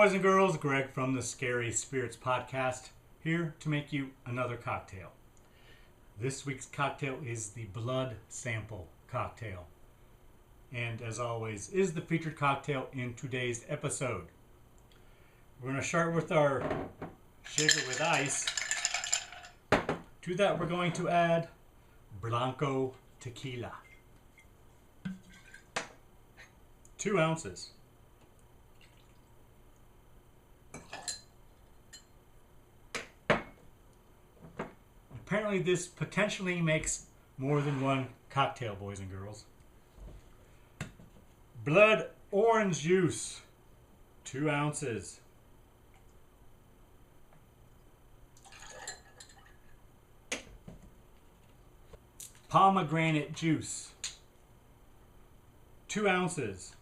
boys and girls, Greg from the Scary Spirits podcast, here to make you another cocktail. This week's cocktail is the Blood Sample cocktail. And as always, is the featured cocktail in today's episode. We're going to start with our shaker with ice. To that, we're going to add Blanco tequila. 2 ounces. Apparently this potentially makes more than one cocktail, boys and girls. Blood orange juice, 2 ounces. Pomegranate juice, 2 ounces.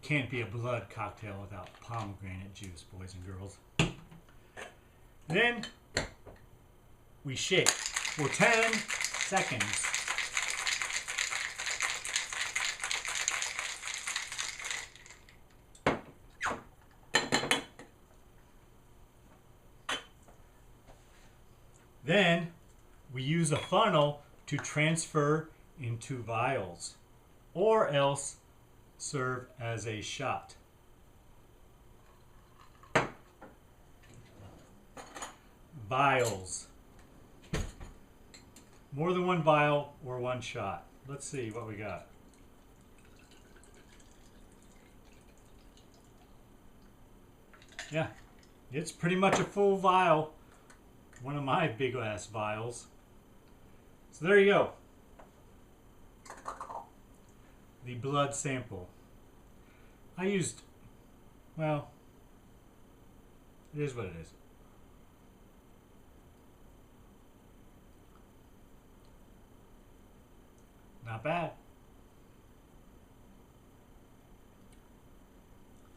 Can't be a blood cocktail without pomegranate juice, boys and girls. Then we shake for 10 seconds. Then we use a funnel to transfer into vials, or else serve as a shot. Vials. More than one vial or one shot. Let's see what we got. Yeah, it's pretty much a full vial. One of my big ass vials. So there you go. The blood sample. I used, well, it is what it is. Not bad.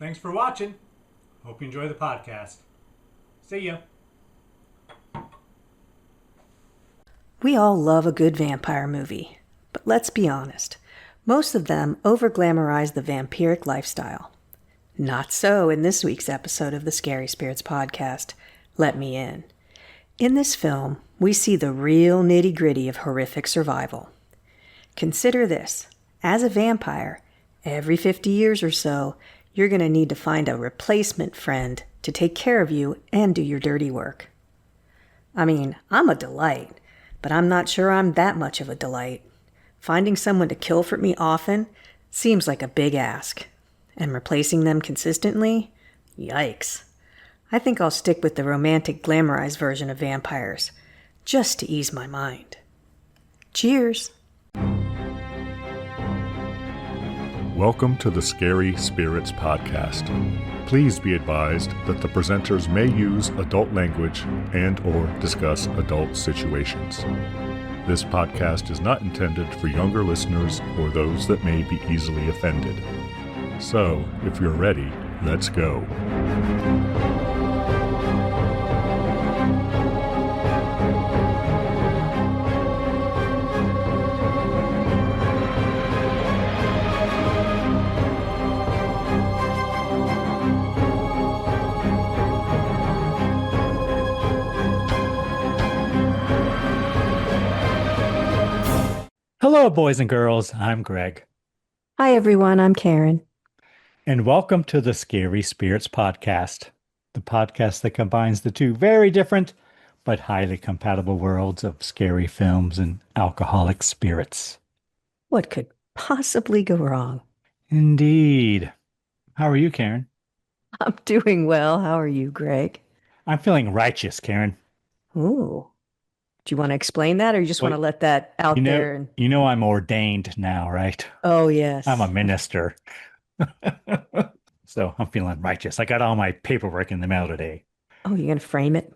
Thanks for watching. Hope you enjoy the podcast. See ya. We all love a good vampire movie, but let's be honest. Most of them over-glamorize the vampiric lifestyle. Not so in this week's episode of the Scary Spirits podcast, Let Me In. In this film, we see the real nitty-gritty of horrific survival. Consider this. As a vampire, every 50 years or so, you're going to need to find a replacement friend to take care of you and do your dirty work. I mean, I'm a delight, but I'm not sure I'm that much of a delight. Finding someone to kill for me often seems like a big ask. And replacing them consistently? Yikes. I think I'll stick with the romantic glamorized version of vampires, just to ease my mind. Cheers! Welcome to the Scary Spirits podcast. Please be advised that the presenters may use adult language and or discuss adult situations. This podcast is not intended for younger listeners or those that may be easily offended. So, if you're ready, let's go. Hello, boys and girls. I'm Greg. Hi, everyone. I'm Karen. And welcome to the Scary Spirits podcast, the podcast that combines the two very different but highly compatible worlds of scary films and alcoholic spirits. What could possibly go wrong? Indeed. How are you, Karen? I'm doing well. How are you, Greg? I'm feeling righteous, Karen. Ooh. Do you want to explain that, or you just want to let that out there? You know I'm ordained now, right? Oh, yes. I'm a minister. So I'm feeling righteous. I got all my paperwork in the mail today. Oh, you're going to frame it?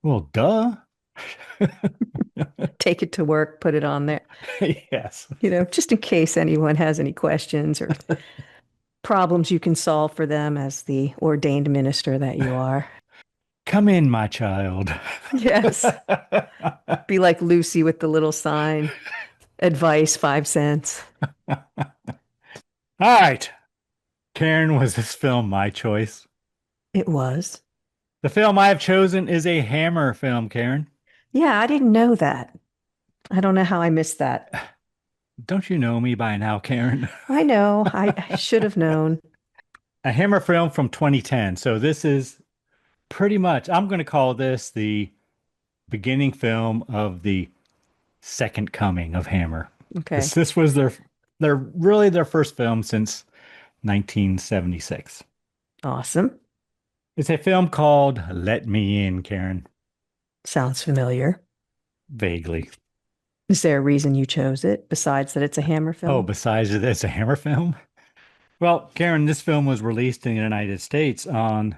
Well, duh. Take it to work, put it on there. Yes. Just in case anyone has any questions or problems you can solve for them as the ordained minister that you are. Come in, my child. Yes. Be like Lucy with the little sign. Advice, 5 cents. All right. Karen, was this film my choice? It was. The film I have chosen is a Hammer film, Karen. Yeah, I didn't know that. I don't know how I missed that. Don't you know me by now, Karen? I know. I should have known. A Hammer film from 2010. So this is pretty much, I'm going to call this the beginning film of the second coming of Hammer. Okay. This was their first film since 1976. Awesome. It's a film called Let Me In, Karen. Sounds familiar. Vaguely. Is there a reason you chose it besides that it's a Hammer film? Oh, besides that it's a Hammer film? Well, Karen, this film was released in the United States on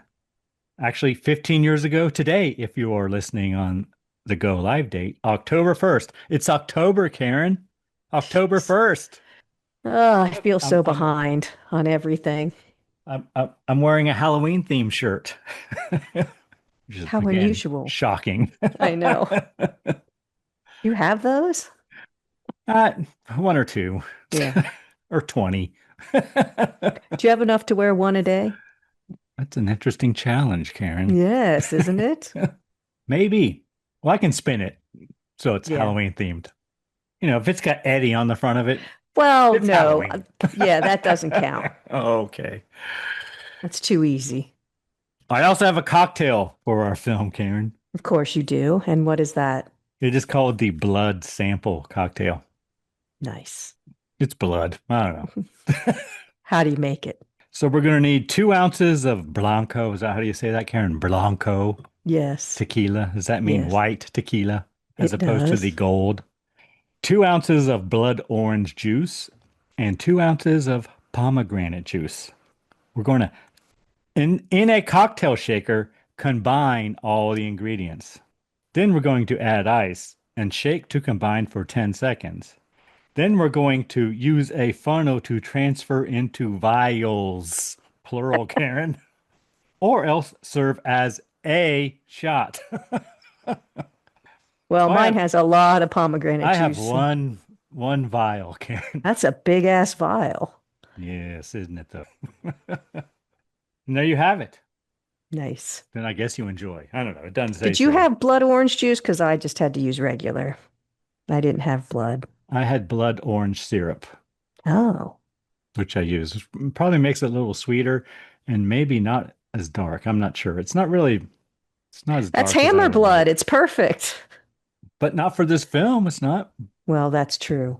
actually 15 years ago today, if you are listening on the Go Live date, October 1st. It's October, Karen. October 1st. Oh, I feel so I'm behind on everything. I'm wearing a Halloween themed shirt. Which is, How again, unusual. shocking. I know. You have those? Uh, one or two. Yeah. Or 20. Do you have enough to wear one a day? That's an interesting challenge, Karen. Yes, isn't it? Maybe. Well, I can spin it so it's Yeah. Halloween themed. You know, if it's got Eddie on the front of it, Well, it's no. Halloween. Yeah, that doesn't count. Okay. That's too easy. I also have a cocktail for our film, Karen. Of course you do. And what is that? It is called the blood sample cocktail. Nice. It's blood. I don't know. How do you make it? So we're going to need 2 ounces of Blanco. Is that how do you say that, Karen? Blanco Yes, tequila. Does that mean Yes. white tequila as It opposed to does. the gold? 2 ounces of blood orange juice and 2 ounces of pomegranate juice. We're going to, in a cocktail shaker, combine all the ingredients. Then we're going to add ice and shake to combine for 10 seconds. Then we're going to use a funnel to transfer into vials, plural, Karen, or else serve as a shot. Well, I mine have- has a lot of pomegranate I juice. have one vial, Karen. That's a big ass vial. Yes, isn't it though? And there you have it. Nice. Then I guess you enjoy. I don't know. It doesn't say Did you so. have blood orange juice? Because I just had to use regular. I didn't have blood. I had blood orange syrup, Oh, which I use. Probably makes it a little sweeter and maybe not as dark. I'm not sure. It's not as that's dark as I Hammer would blood. like. It's perfect. But not for this film. It's not. Well, that's true.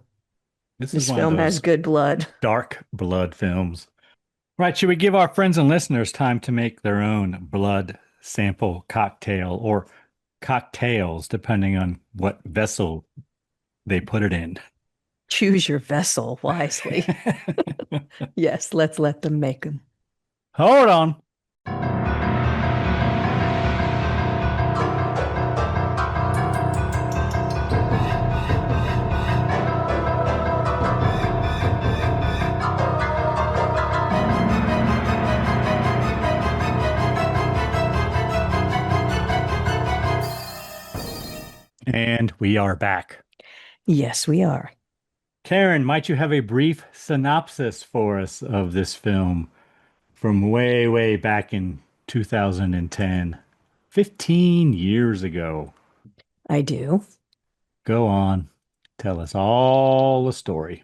This This is one film of those has good blood. dark blood films. Right. Should we give our friends and listeners time to make their own blood sample cocktail or cocktails, depending on what vessel they put it in? Choose your vessel wisely. Yes, let's let them make them. Hold on. And we are back. Yes, we are. Karen, might you have a brief synopsis for us of this film from way, way back in 2010, 15 years ago? I do. Go on. Tell us all the story.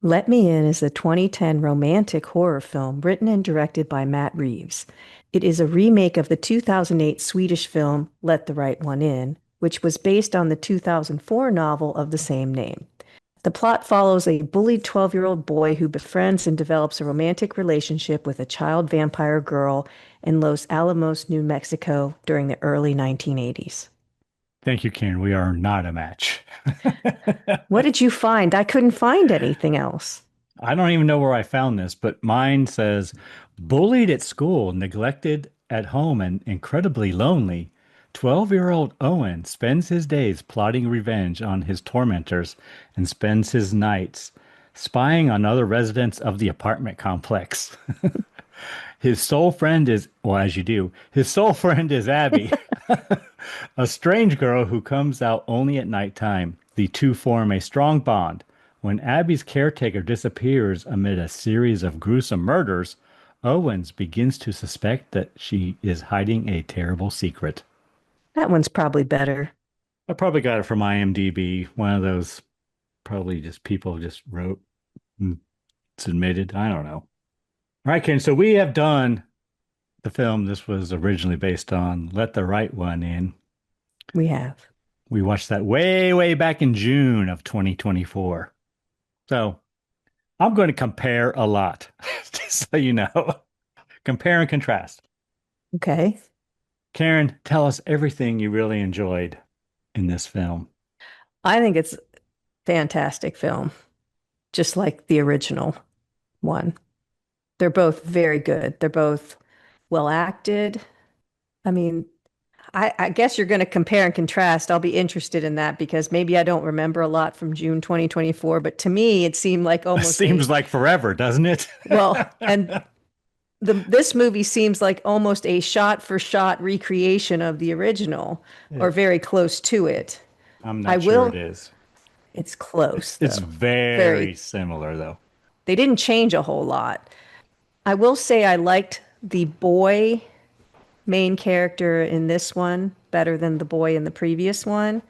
Let Me In is a 2010 romantic horror film written and directed by Matt Reeves. It is a remake of the 2008 Swedish film Let the Right One In, which was based on the 2004 novel of the same name. The plot follows a bullied 12-year-old boy who befriends and develops a romantic relationship with a child vampire girl in Los Alamos, New Mexico during the early 1980s. Thank you, Karen. We are not a match. What did you find? I couldn't find anything else. I don't even know where I found this, but mine says bullied at school, neglected at home, and incredibly lonely. 12-year-old Owen spends his days plotting revenge on his tormentors and spends his nights spying on other residents of the apartment complex. His sole friend is, well, as you do, his sole friend is Abby, a strange girl who comes out only at nighttime. The two form a strong bond. When Abby's caretaker disappears amid a series of gruesome murders, Owens begins to suspect that she is hiding a terrible secret. That one's probably better. I probably got it from IMDb, one of those probably just people just wrote and submitted. I don't know. All right, Ken. So we have done the film this was originally based on, Let the Right One In. We have. We watched that way, way back in June of 2024. So I'm going to compare a lot, just so you know. Compare and contrast. Okay. Karen, tell us everything you really enjoyed in this film. I think it's a fantastic film, just like the original one. They're both very good. They're both well acted. I mean, I guess you're going to compare and contrast. I'll be interested in that because maybe I don't remember a lot from June 2024, but to me, it seemed like almost Seems like forever, doesn't it? well, and this movie seems like almost a shot for shot recreation of the original or very close to it. I'm I not sure it will, is. it's close It's though. very similar, though. They didn't change a whole lot. I will say I liked the boy main character in this one better than the boy in the previous one,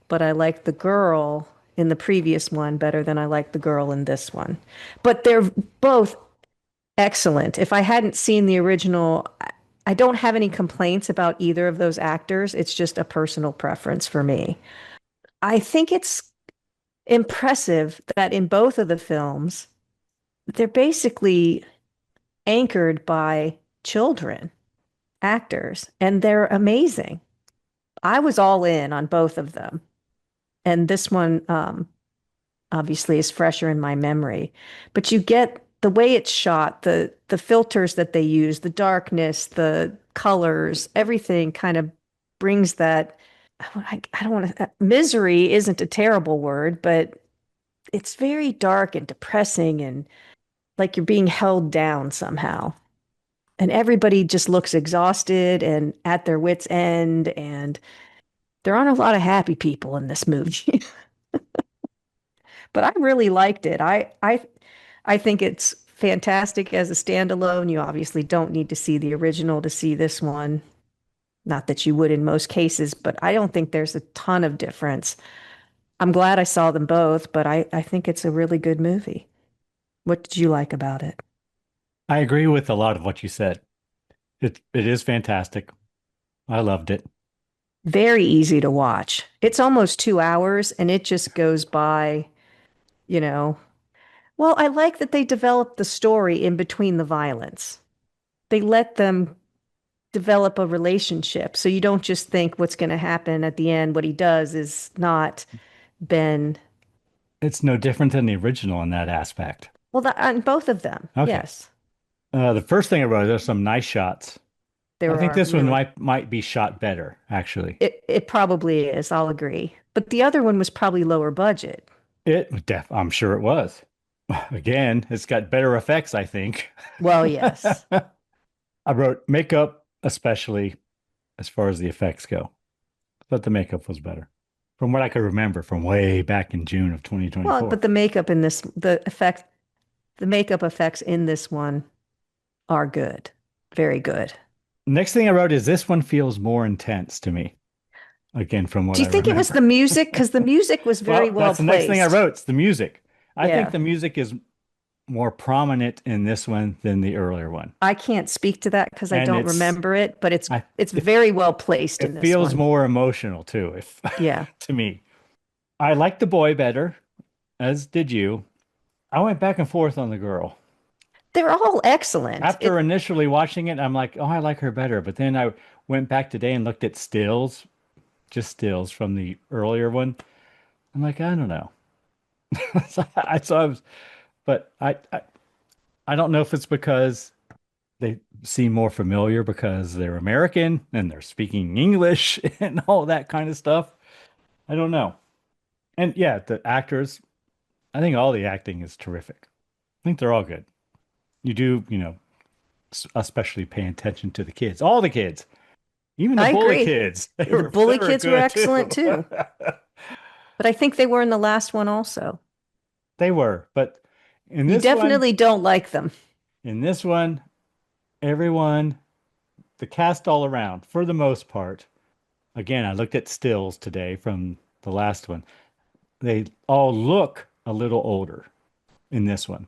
but I liked the girl in the previous one better than I liked the girl in this one. But they're both excellent. If I hadn't seen the original, I don't have any complaints about either of those actors. It's just a personal preference for me. I think it's impressive that in both of the films, they're basically anchored by children actors, and they're amazing. I was all in on both of them. And this one obviously is fresher in my memory. But you get the way it's shot, the filters that they use, the darkness, the colors, everything kind of brings that I don't want to misery isn't a terrible word, but it's very dark and depressing and like you're being held down somehow. And everybody just looks exhausted and at their wits' end, and there aren't a lot of happy people in this movie. But I really liked it. I think it's fantastic as a standalone. You obviously don't need to see the original to see this one. Not that you would in most cases, but I don't think there's a ton of difference. I'm glad I saw them both, but I think it's a really good movie. What did you like about it? I agree with a lot of what you said. It is fantastic. I loved it. Very easy to watch. It's almost 2 hours and it just goes by, you know. Well, I like that they developed the story in between the violence. They let them develop a relationship. So you don't just think what's going to happen at the end. What he does is not Ben. It's no different than the original in that aspect. Well, on both of them. Okay. Yes. The first thing I wrote, there's some nice shots. There I think are this one really, might be shot better, actually. it probably is, I'll agree. But the other one was probably lower budget. I'm sure it was. Again, it's got better effects, I think. Well, yes. I wrote makeup, especially as far as the effects go. But the makeup was better. From what I could remember from way back in June of 2024. Well, but the makeup in this, the makeup effects in this one are good. Very good. Next thing I wrote is this one feels more intense to me. Again, from what Do you I think it was the remember. music? Because the music was very well That's the next thing I placed. wrote. It's the music. I Yeah. think the music is more prominent in this one than the earlier one. I can't speak to that because I And don't it's remember it, but it's I it's very well placed in it this feels one. more emotional too, if Yeah. to me. I like the boy better, as did you. I went back and forth on the girl. They're all excellent. After initially watching it, I'm like, oh, I like her better. But then I went back today and looked at stills, just stills from the earlier one. I'm like, I don't know. I was, but I don't know if it's because they seem more familiar because they're American and they're speaking English and all that kind of stuff. I don't know. And yeah, the actors, I think all the acting is terrific. I think they're all good. You do, especially pay attention to the kids, all the kids, even the I bully agree. kids. The bully they kids were good excellent too. But I think they were in the last one also. They were, but in You this one, definitely don't like them. in this one, everyone, the cast all around, for the most part. Again, I looked at stills today from the last one. They all look a little older in this one,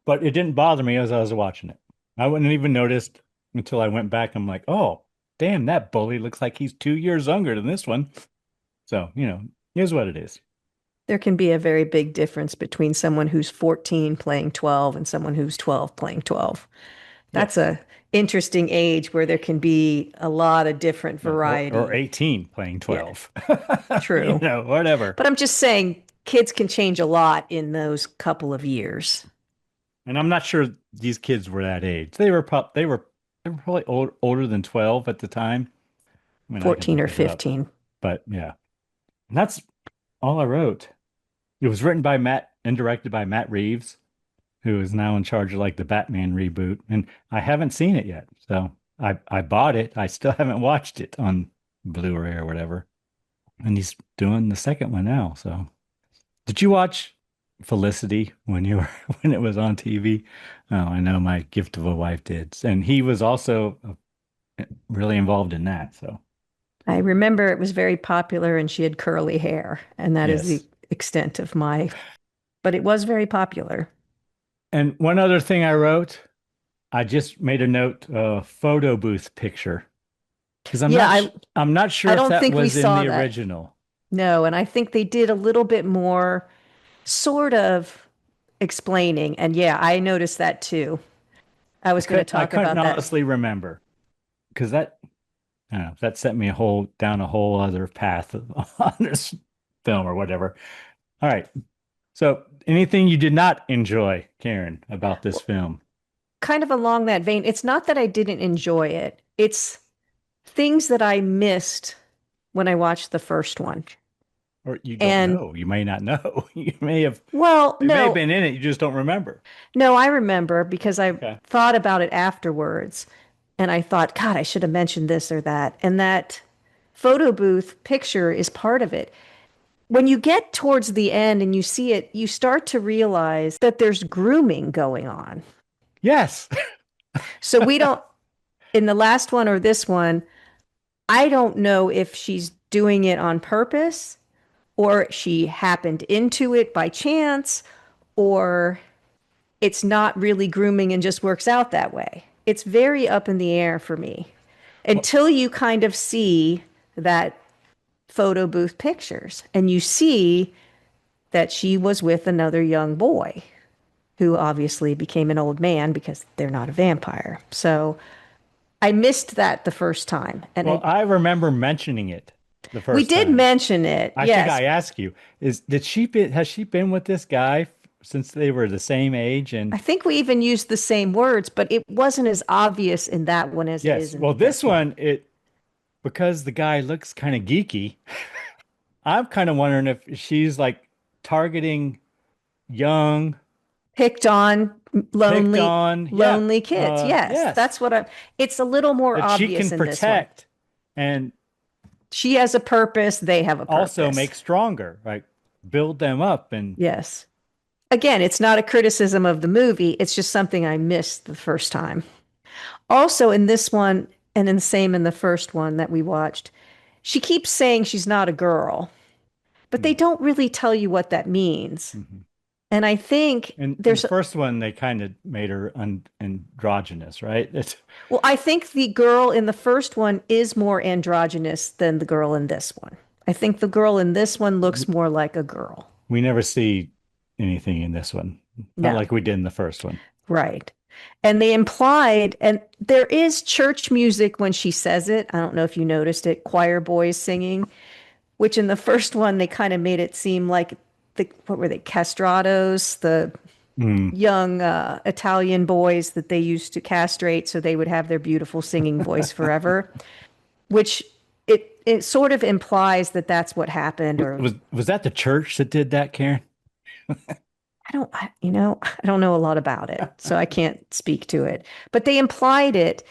but it didn't bother me as I was watching it. I wouldn't even noticed until I went back. I'm like, oh, damn, that bully looks like he's 2 years younger than this one. So, here's what it is. There can be a very big difference between someone who's 14 playing 12 and someone who's 12 playing 12. That's Yes. a interesting age where there can be a lot of different Yeah, or variety. 18 playing Yeah, 12. true. Whatever. But I'm just saying kids can change a lot in those couple of years. And I'm not sure these kids were that age. They were probably older than 12 at the time. I mean, I could 14 look or it up, 15. but yeah. And that's all I wrote. It was written by Matt and directed by Matt Reeves, who is now in charge of like the Batman reboot. And I haven't seen it yet. So I bought it. I still haven't watched it on Blu-ray or whatever. And he's doing the second one now. So did you watch Felicity when you were when it was on TV? Oh, I know my gift of a wife did. And he was also really involved in that. So I remember it was very popular and she had curly hair, and that is the yes. extent of my, but it was very popular. And one other thing I wrote, I just made a note, photo booth picture. Because Yeah, I'm not sure I if don't that think we was in saw the that. original. No, and I think they did a little bit more sort of explaining. And yeah, I noticed that too. I was going to I talk couldn't about that. honestly remember because that I don't know, that sent me down a whole other path on this film or whatever. All right. So anything you did not enjoy, Karen, about this film? Kind of along that vein, it's not that I didn't enjoy it, it's things that I missed when I watched the first one. Or you don't And know. You may not know. well, You may have no, been in it, you just don't remember. no, I remember because I Okay. thought about it afterwards and I thought, God, I should have mentioned this or that. And that photo booth picture is part of it. When you get towards the end and you see it, you start to realize that there's grooming going on. Yes. So we don't, in the last one or this one, I don't know if she's doing it on purpose or she happened into it by chance or it's not really grooming and just works out that way. It's very up in the air for me Well, until you kind of see that photo booth pictures and you see that she was with another young boy who obviously became an old man because they're not a vampire. So I missed that the first time. And I remember mentioning it the we first did time. mention it. I think Yes. I asked you, has she been with this guy since they were the same age? And I think we even used the same words, but it wasn't as obvious in that one as it is yes, well, in this this one. one, because the guy looks kind of geeky, I'm kind of wondering if she's like targeting young, Picked on picked lonely on, yeah, lonely kids. Yes, yes, that's what I it's a little more that she can obvious in this one. protect and She has a purpose, they have a also purpose. make stronger, like build them up. And Yes. Again, it's not a criticism of the movie, it's just something I missed the first time. Also in this one and in the same in the first one that we watched, she keeps saying she's not a girl, but they hmm, don't really tell you what that means. mhm. And I think In the there's first one, they kind of made her androgynous, right? well, I think the girl in the first one is more androgynous than the girl in this one. I think the girl in this one looks more like a girl. We never see anything in this one, not No, like we did in the first one. right. And they implied, and there is church music when she says it. I don't know if you noticed it, choir boys singing, which in the first one, they kind of made it seem like what were they, castrados, the Mm. young Italian boys that they used to castrate so they would have their beautiful singing voice forever, which it sort of implies that that's what happened. Or Was that the church that did that, Karen? I don't know a lot about it, so I can't speak to it. But they implied it,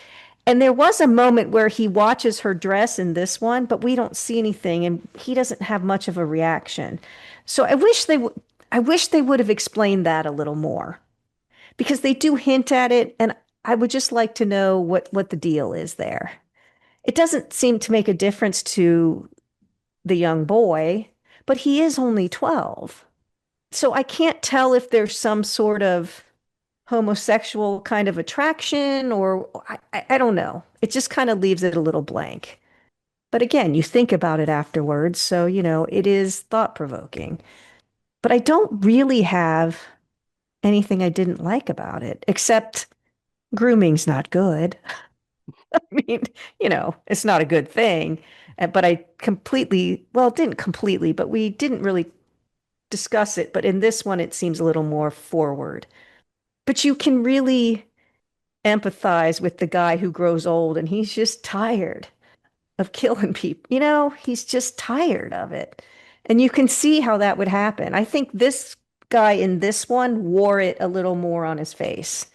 And there was a moment where he watches her dress in this one, but we don't see anything, and he doesn't have much of a reaction. So I wish they would have explained that a little more because they do hint at it, and I would just like to know what the deal is there. It doesn't seem to make a difference to the young boy, but he is only 12. So I can't tell if there's some sort of homosexual kind of attraction or I don't know. It just kind of leaves it a little blank. But again, you think about it afterwards, so it is thought-provoking. But I don't really have anything I didn't like about it, except grooming's not good. I mean, it's not a good thing. But I completely, well, it didn't completely, but we didn't really discuss it. But in this one, it seems a little more forward. But you can really empathize with the guy who grows old and he's just tired of killing people. He's just tired of it. And you can see how that would happen. I think this guy in this one wore it a little more on his face.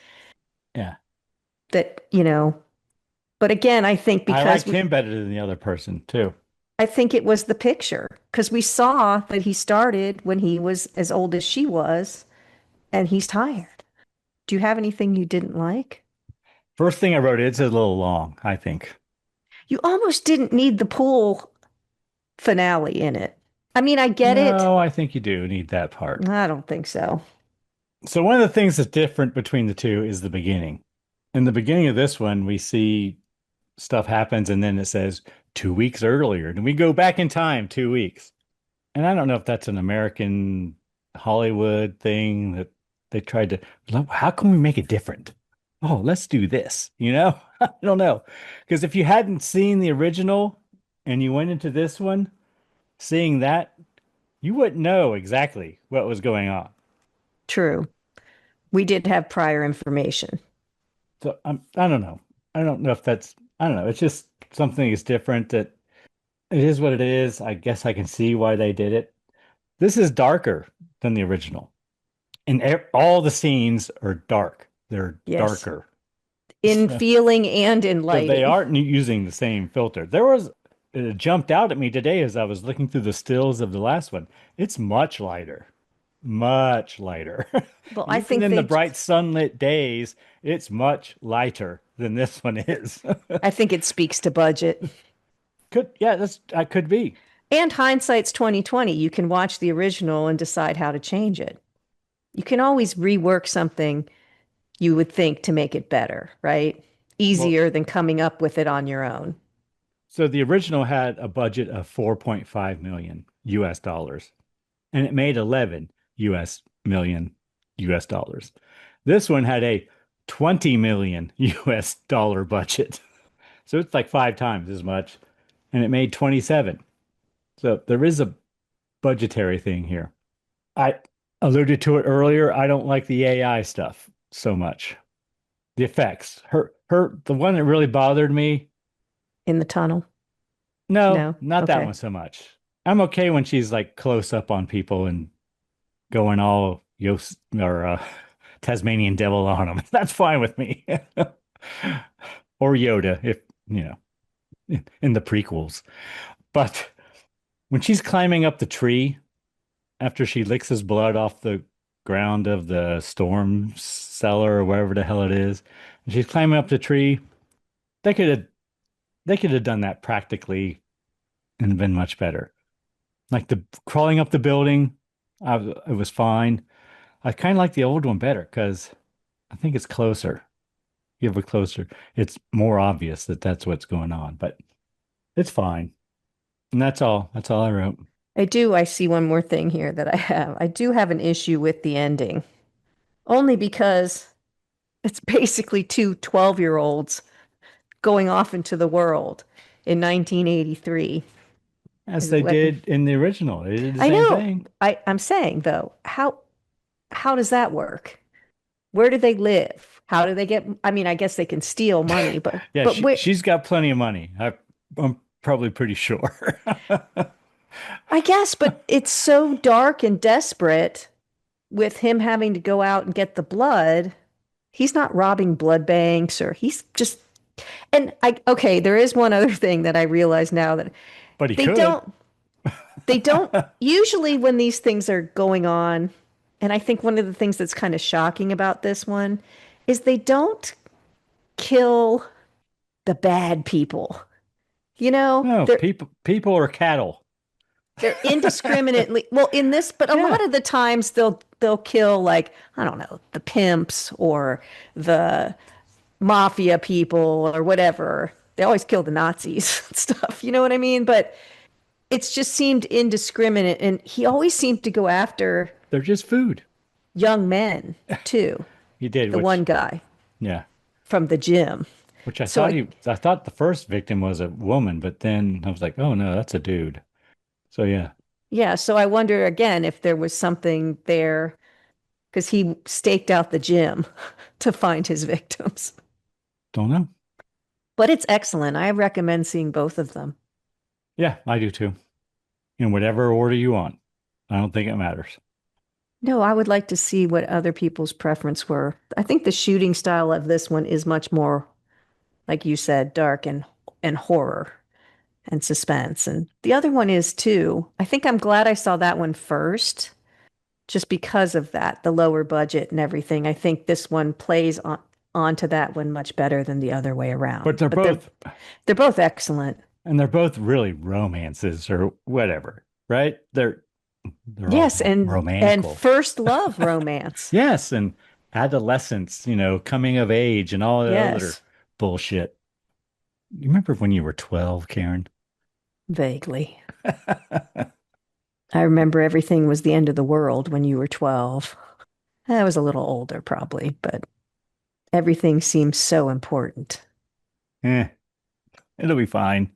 Yeah. But again, I think I because liked him better than the other person too. I think it was the picture because we saw that he started when he was as old as she was and he's tired. Do you have anything you didn't like? First thing I wrote, it's a little long, I think. You almost didn't need the pool finale in it. I mean, I get it. No, I think you do need that part. I don't think so. So one of the things that's different between the two is the beginning. In the beginning of this one, we see stuff happens and then it says 2 weeks earlier, and we go back in time 2 weeks. And I don't know if that's an American Hollywood thing that they tried to, how can we make it different? Oh, let's do this, I don't know. Because if you hadn't seen the original and you went into this one, seeing that, you wouldn't know exactly what was going on. True. We did have prior information. So I don't know. I don't know if that's, I don't know. It's just something is different that it is what it is. I guess I can see why they did it. This is darker than the original. And all the scenes are dark. They're darker. In feeling and in lighting. So they aren't using the same filter. It jumped out at me today as I was looking through the stills of the last one. It's much lighter. Much lighter. Well, I think in the bright sunlit days, it's much lighter than this one is. I think it speaks to budget. That could be. And hindsight's 2020. You can watch the original and decide how to change it. You can always rework something you would think to make it better, right? Easier than coming up with it on your own. So the original had a budget of 4.5 million US dollars, and it made 11 million US dollars. This one had a 20 million US dollar budget. So it's like 5 times as much, and it made 27. So there is a budgetary thing here. I alluded to it earlier. I don't like the AI stuff so much. The effects. The one that really bothered me. In the tunnel? No, not that one so much. I'm okay when she's like close up on people and going all Tasmanian devil on them. That's fine with me. Or Yoda, if in the prequels. But when she's climbing up the tree after she licks his blood off the ground of the storm cellar or wherever the hell it is, and she's climbing up the tree, they could have done that practically and been much better. Like the crawling up the building, it was fine. I kind of like the old one better because I think it's closer. You have a closer, it's more obvious that that's what's going on, but it's fine. And that's all I wrote. I see one more thing here that I have. I do have an issue with the ending. Only because it's basically two 12-year-olds going off into the world in 1983. As they did in the original. They did the same thing. I'm saying, though, how does that work? Where do they live? How do they get... I mean, I guess they can steal money, but... Yeah, she's got plenty of money. I'm probably pretty sure. I guess, but it's so dark and desperate with him having to go out and get the blood. He's not robbing blood banks, or he's just And okay, there is one other thing that I realize now that But he they could. don't, they don't, usually when these things are going on, and I think one of the things that's kind of shocking about this one is they don't kill the bad people. You know, No, people are cattle. they're indiscriminately well in this, but a Yeah. lot of the times they'll kill like, I don't know, the pimps or the mafia people or whatever. They always kill the Nazis and stuff. You know what I mean? But it's just seemed indiscriminate, and he always seemed to go after They're just food. young men too. He did, The one guy yeah, from the gym. which I So thought I, I thought the first victim was a woman, but then I was like, oh no, that's a dude. So yeah, yeah, so I wonder again if there was something there because he staked out the gym to find his victims. don't know. But it's excellent. I recommend seeing both of them. Yeah, I do too. In whatever order you want. I don't think it matters. No, I would like to see what other people's preference were. I think the shooting style of this one is much more, like you said, dark and horror and suspense. And the other one is too. I think I'm glad I saw that one first, just because of that, the lower budget and everything. I think this one plays onto that one much better than the other way around. But they're But both they're both excellent. and they're both really romances or whatever, right? They're all Yes, and romantical. first love romance. Yes, and adolescence, coming of age and all that other Yes, bullshit. You remember when you were 12, Karen? vaguely. I remember everything was the end of the world when you were 12. I was a little older, probably, but everything seems so important. Eh, it'll be fine.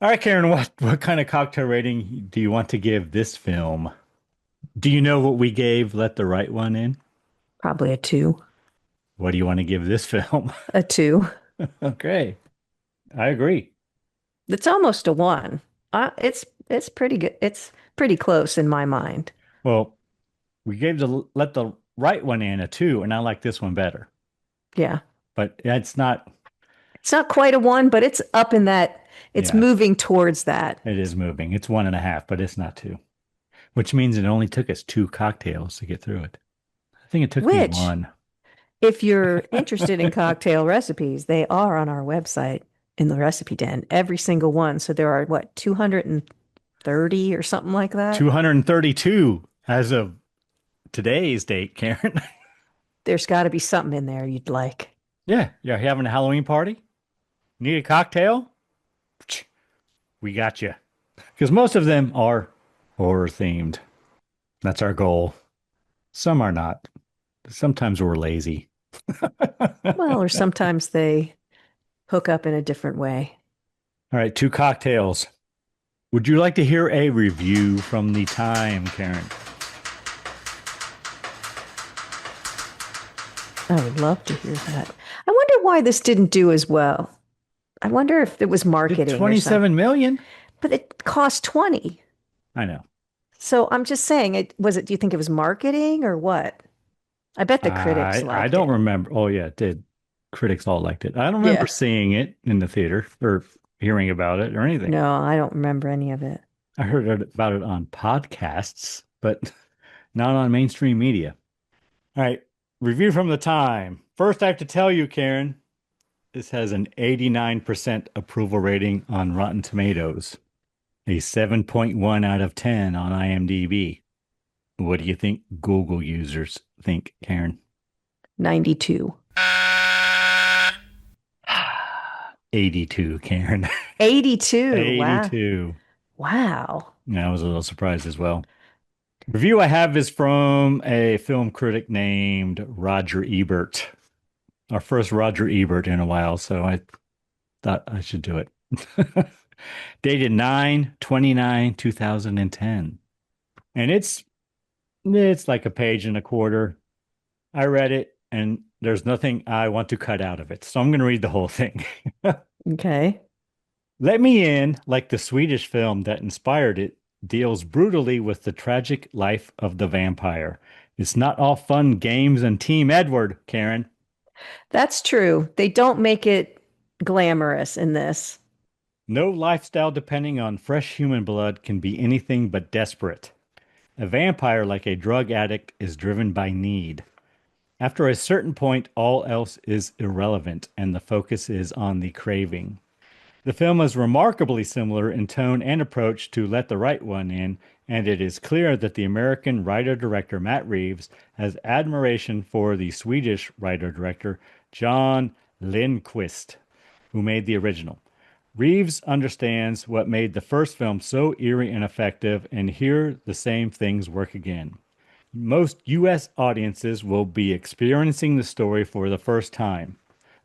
All right, Karen, what kind of cocktail rating do you want to give this film? Do you know what we gave Let the Right One In? Probably a two. What do you want to give this film? A two. Okay, I agree. It's almost a one. It's pretty good. It's pretty close in my mind. Well, we gave the Let the Right One In a 2, and I like this one better. Yeah. But it's not, It's not quite a one, but it's up in that. It's yeah, moving towards that. it is moving. It's 1.5, but it's not 2, which means it only took us 2 cocktails to get through it. I think it took me Which, 1. if you're interested in cocktail recipes, they are on our website in the recipe den, every single one. So there are what, 230 or something like that? 232 as of today's date, Karen. There's got to be something in there you'd like. Yeah, you're having a Halloween party? Need a cocktail? We got you. Because most of them are horror themed. That's our goal. Some are not. Sometimes we're lazy. Well, or sometimes they hook up in a different way. All right, 2 cocktails. Would you like to hear a review from the time, Karen? I would love to hear that. I wonder why this didn't do as well. I wonder if it was marketing or 27 something. million? But it cost 20. I know. So I'm just saying, do you think it was marketing or what? I bet the critics liked I don't it. remember. Oh, yeah, it did. Critics all liked it. I don't remember Yeah. seeing it in the theater or hearing about it or anything. No, I don't remember any of it. I heard about it on podcasts, but not on mainstream media. All right, review from the time. First, I have to tell you, Karen, this has an 89% approval rating on Rotten Tomatoes, a 7.1 out of 10 on IMDb. What do you think Google users think, Karen? 92. 82, Karen. 82. Wow. 82. Wow. Yeah, I was a little surprised as well. Review I have is from a film critic named Roger Ebert. Our first Roger Ebert in a while, so I thought I should do it. Dated 9/29/2010. And it's like a page and a quarter. I read it and there's nothing I want to cut out of it. So I'm going to read the whole thing. Okay. Let Me In, like the Swedish film that inspired it, deals brutally with the tragic life of the vampire. It's not all fun games and Team Edward, Karen. That's true. They don't make it glamorous in this. No lifestyle depending on fresh human blood can be anything but desperate. A vampire, like a drug addict, is driven by need. After a certain point, all else is irrelevant, and the focus is on the craving. The film is remarkably similar in tone and approach to Let the Right One In, and it is clear that the American writer-director Matt Reeves has admiration for the Swedish writer-director John Lindqvist, who made the original. Reeves understands what made the first film so eerie and effective, and here the same things work again. Most U.S. audiences will be experiencing the story for the first time.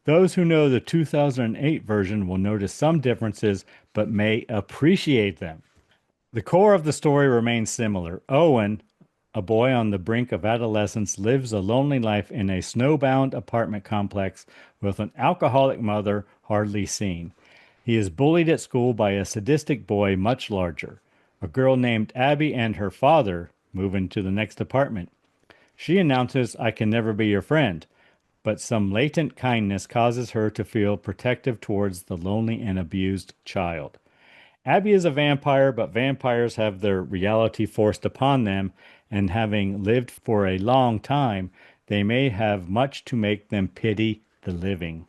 Those who know the 2008 version will notice some differences, but may appreciate them. The core of the story remains similar. Owen, a boy on the brink of adolescence, lives a lonely life in a snowbound apartment complex with an alcoholic mother hardly seen. He is bullied at school by a sadistic boy much larger. A girl named Abby and her father move into the next apartment. She announces, "I can never be your friend," but some latent kindness causes her to feel protective towards the lonely and abused child. Abby is a vampire, but vampires have their reality forced upon them, and having lived for a long time, they may have much to make them pity the living.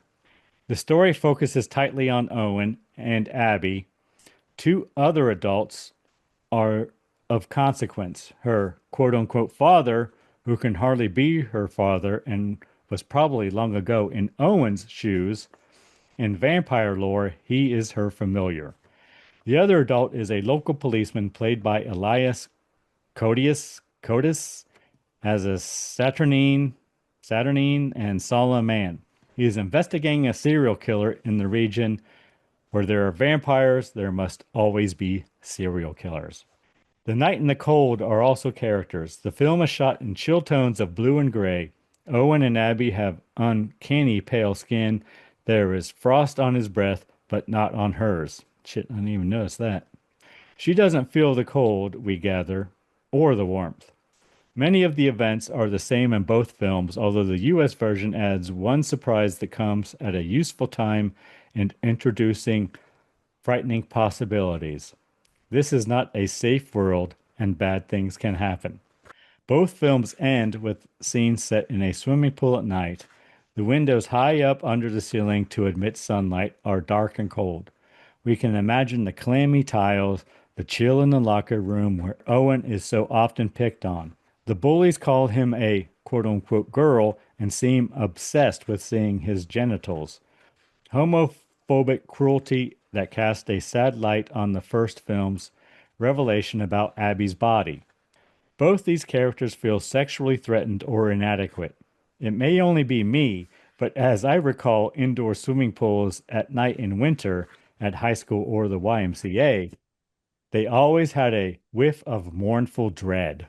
The story focuses tightly on Owen and Abby. Two other adults are of consequence. Her quote unquote father, who can hardly be her father and was probably long ago in Owen's shoes. In vampire lore, he is her familiar. The other adult is a local policeman played by Elias Cotis as a Saturnine and solemn man. He is investigating a serial killer in the region. Where there are vampires, there must always be serial killers. The night and the cold are also characters. The film is shot in chill tones of blue and gray. Owen and Abby have uncanny pale skin. There is frost on his breath, but not on hers. Shit, I didn't even notice that. She doesn't feel the cold, we gather, or the warmth. Many of the events are the same in both films, although the US version adds one surprise that comes at a useful time in introducing frightening possibilities. This is not a safe world, and bad things can happen. Both films end with scenes set in a swimming pool at night. The windows high up under the ceiling to admit sunlight are dark and cold. We can imagine the clammy tiles, the chill in the locker room where Owen is so often picked on. The bullies call him a quote-unquote girl and seem obsessed with seeing his genitals. Homophobic cruelty that cast a sad light on the first film's revelation about Abby's body. Both these characters feel sexually threatened or inadequate. It may only be me, but as I recall indoor swimming pools at night in winter at high school or the YMCA, they always had a whiff of mournful dread.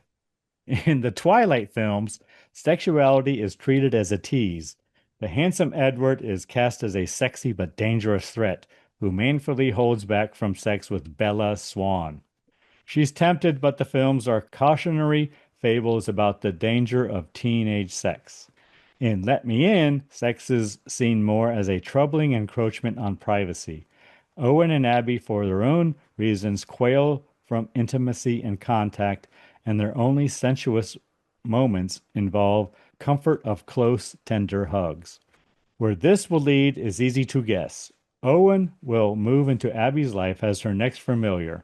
In the Twilight films, sexuality is treated as a tease. The handsome Edward is cast as a sexy but dangerous threat who manfully holds back from sex with Bella Swan. She's tempted, but the films are cautionary fables about the danger of teenage sex. In Let Me In, sex is seen more as a troubling encroachment on privacy. Owen and Abby, for their own reasons, quail from intimacy and contact, and their only sensuous moments involve comfort of close, tender hugs. Where this will lead is easy to guess. Owen will move into Abby's life as her next familiar.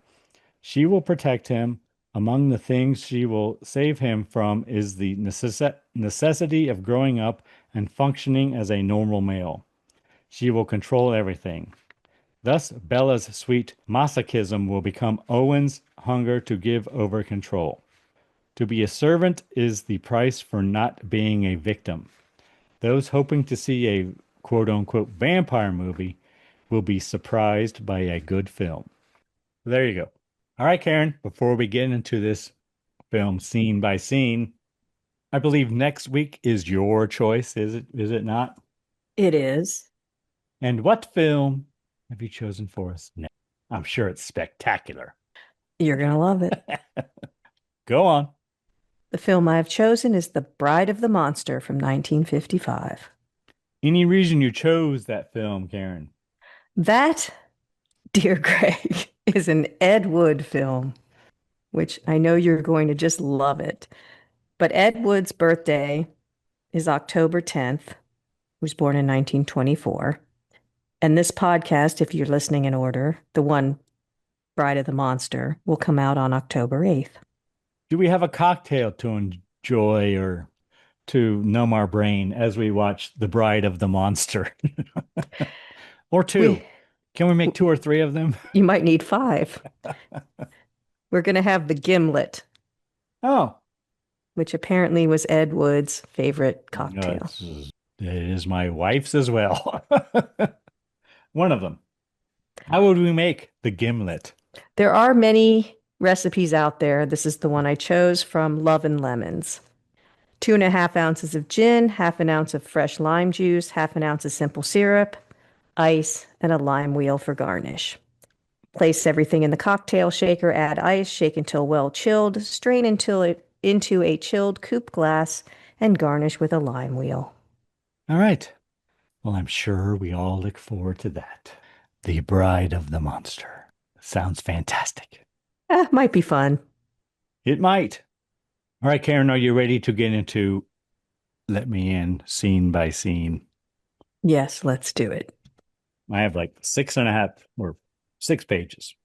She will protect him. Among the things she will save him from is the necessity of growing up and functioning as a normal male. She will control everything. Thus, Bella's sweet masochism will become Owen's hunger to give over control. To be a servant is the price for not being a victim. Those hoping to see a quote-unquote vampire movie will be surprised by a good film. There you go. All right, Karen, before we get into this film scene by scene, I believe next week is your choice, is it not? It is. And what film have you chosen for us next? I'm sure it's spectacular. You're going to love it. Go on. The film I've chosen is The Bride of the Monster from 1955. Any reason you chose that film, Karen? That, dear Greg, is an Ed Wood film, which I know you're going to just love it. But Ed Wood's birthday is October 10th. He was born in 1924. And this podcast, if you're listening in order, the one Bride of the Monster, will come out on October 8th. Do we have a cocktail to enjoy or to numb our brain as we watch The Bride of the Monster? Or two. Can we make two or three of them? You might need five. We're going to have the gimlet. Oh. Which apparently was Ed Wood's favorite cocktail. It is my wife's as well. One of them. How would we make the gimlet? There are many recipes out there. This is the one I chose from Love and Lemons. 2.5 ounces of gin, 1/2 ounce of fresh lime juice, 1/2 ounce of simple syrup, ice, and a lime wheel for garnish. Place everything in the cocktail shaker, add ice, shake until well chilled, strain into a chilled coupe glass, and garnish with a lime wheel. All right. Well, I'm sure we all look forward to that. The Bride of the Monster. Sounds fantastic. Might be fun. It might. All right, Karen, are you ready to get into Let Me In scene by scene? Yes, let's do it. I have like 6.5 or 6 pages.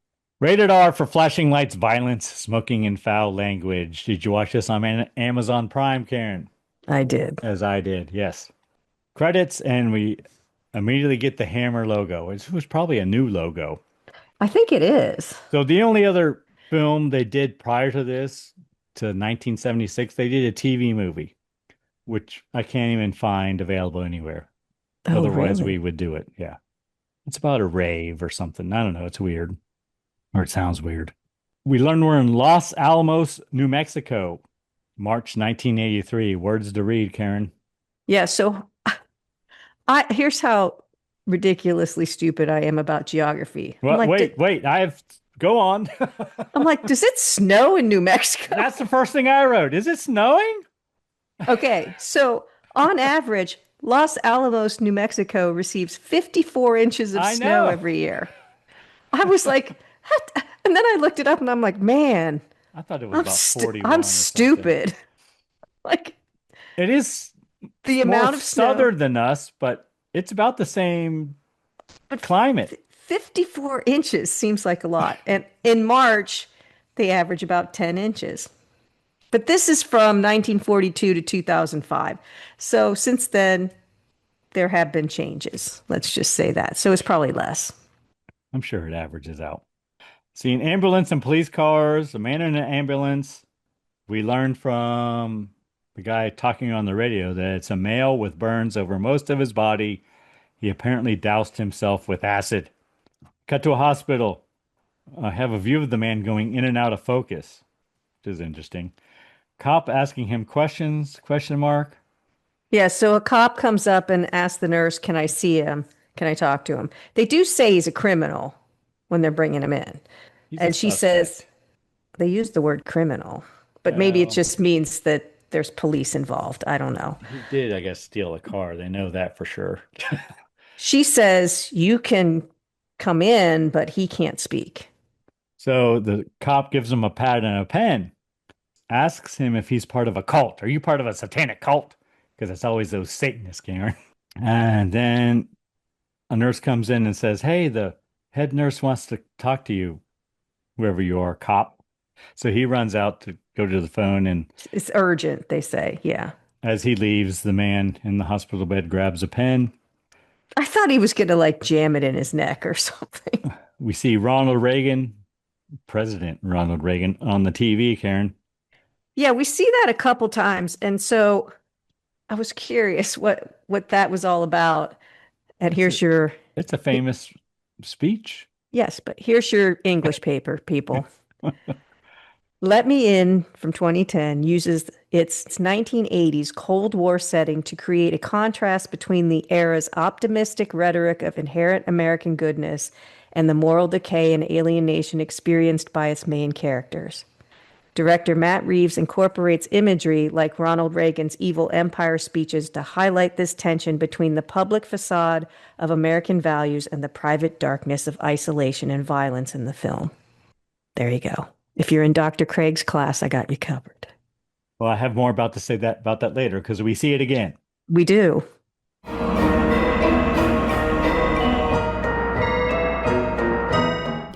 Rated R for flashing lights, violence, smoking, and foul language. Did you watch this on Amazon Prime, Karen? I did. As I did, yes. Credits, and we immediately get the Hammer logo. It was probably a new logo. I think it is. So the only other film they did prior to this, to 1976, they did a TV movie, which I can't even find available anywhere. Oh, Otherwise, really? we would do it. Yeah. It's about a rave or something. I don't know. It's weird. Or it sounds weird. We learned we're in Los Alamos, New Mexico, March 1983. Words to read, Karen. Yeah, so here's how ridiculously stupid I am about geography. Well, like, wait. Go on. I'm like, does it snow in New Mexico? That's the first thing I wrote. Is it snowing? Okay, so on average, Los Alamos, New Mexico receives 54 inches of snow every year. I was like, what? And then I looked it up and I'm like, man, I thought it was about 41. I'm stupid. Like, it is the amount of snow southern than us, but it's about the same climate. 54 inches seems like a lot. And in March, they average about 10 inches. But this is from 1942 to 2005. So since then, there have been changes. Let's just say that. So it's probably less. I'm sure it averages out. Seeing ambulance and police cars, a man in an ambulance. We learned from the guy talking on the radio that it's a male with burns over most of his body. He apparently doused himself with acid. Cut to a hospital. I have a view of the man going in and out of focus, which is interesting. Cop asking him questions, question mark. Yeah, so a cop comes up and asks the nurse, can I see him? Can I talk to him? They do say he's a criminal when they're bringing him in. And she says, they use the word criminal, but maybe it just means that there's police involved. I don't know. He did, I guess, steal a car. They know that for sure. She says, you can come in, but he can't speak. So the cop gives him a pad and a pen, asks him if he's part of a cult. Are you part of a satanic cult? Because it's always those Satanists, Karen. And then a nurse comes in and says, hey, the head nurse wants to talk to you, whoever you are, cop. So he runs out to go to the phone, and it's urgent, they say. Yeah. As he leaves, the man in the hospital bed grabs a pen. I thought he was going to like jam it in his neck or something. We see Ronald Reagan, President Ronald Reagan, on the TV, Karen. Yeah, we see that a couple times. And so I was curious what that was all about. And it's a famous speech. Yes, but here's your English paper, people. Let Me In from 2010 uses its 1980s Cold War setting to create a contrast between the era's optimistic rhetoric of inherent American goodness and the moral decay and alienation experienced by its main characters. Director Matt Reeves incorporates imagery like Ronald Reagan's evil empire speeches to highlight this tension between the public facade of American values and the private darkness of isolation and violence in the film. There you go. If you're in Dr. Craig's class, I got you covered. Well, I have more about that later because we see it again. We do.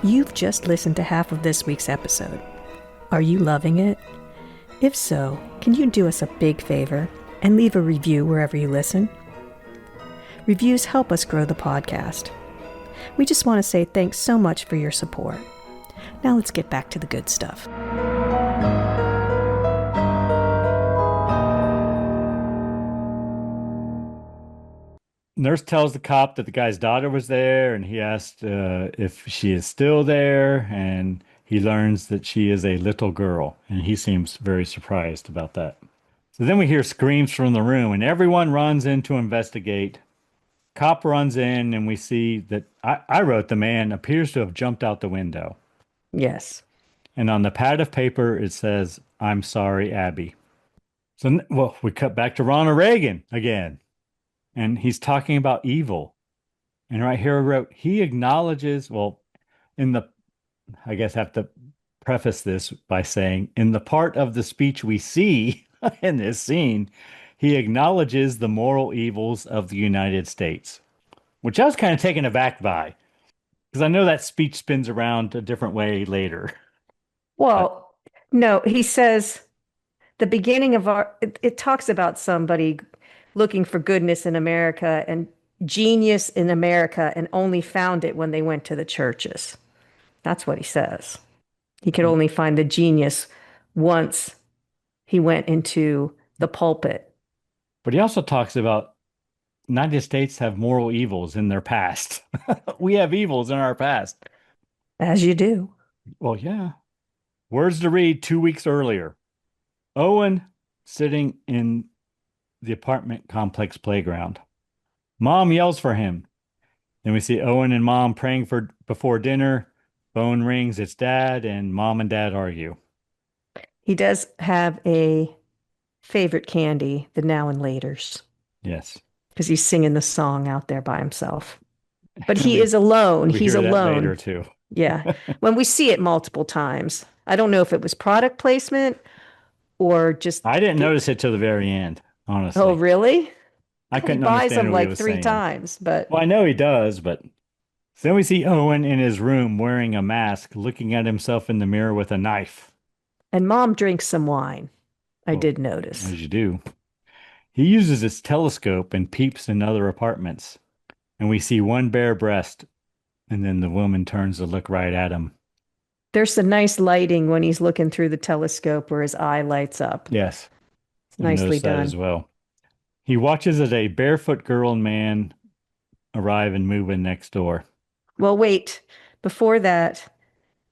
You've just listened to half of this week's episode. Are you loving it? If so, can you do us a big favor and leave a review wherever you listen? Reviews help us grow the podcast. We just want to say thanks so much for your support. Now let's get back to the good stuff. Nurse tells the cop that the guy's daughter was there, and he asked if she is still there, and he learns that she is a little girl, and he seems very surprised about that. So then we hear screams from the room, and everyone runs in to investigate. Cop runs in, and we see that I wrote the man appears to have jumped out the window. Yes. And on the pad of paper, it says, "I'm sorry, Abby." So, well, we cut back to Ronald Reagan again. And he's talking about evil. And right here I wrote, he acknowledges, well, I guess I have to preface this by saying, in the part of the speech we see in this scene, he acknowledges the moral evils of the United States, which I was kind of taken aback by, because I know that speech spins around a different way later. Well, no, he says the beginning of it talks about somebody looking for goodness in America and genius in America and only found it when they went to the churches. That's what he says. He could only find the genius once he went into the pulpit. But he also talks about United States have moral evils in their past. We have evils in our past. As you do. Well, yeah. Words to read 2 weeks earlier. Owen sitting in the apartment complex playground. Mom yells for him. Then we see Owen and Mom praying before dinner. Phone rings, it's Dad, and Mom and Dad argue. He does have a favorite candy, the Now and Laters. Yes. Because he's singing the song out there by himself. But he is alone. He's hear that alone. Later too. Yeah. When we see it multiple times. I don't know if it was product placement or just. I didn't notice it till the very end, honestly. Oh, really? I couldn't He buys understand them what he like was 3 saying. times, but. Well, I know he does, but then we see Owen in his room wearing a mask, looking at himself in the mirror with a knife. And Mom drinks some wine. I did notice. As you do. He uses his telescope and peeps in other apartments. And we see one bare breast, and then the woman turns to look right at him. There's some nice lighting when he's looking through the telescope where his eye lights up. Yes. It's nicely done. That as well. He watches as a barefoot girl and man arrive and move in next door. Well, wait. Before that,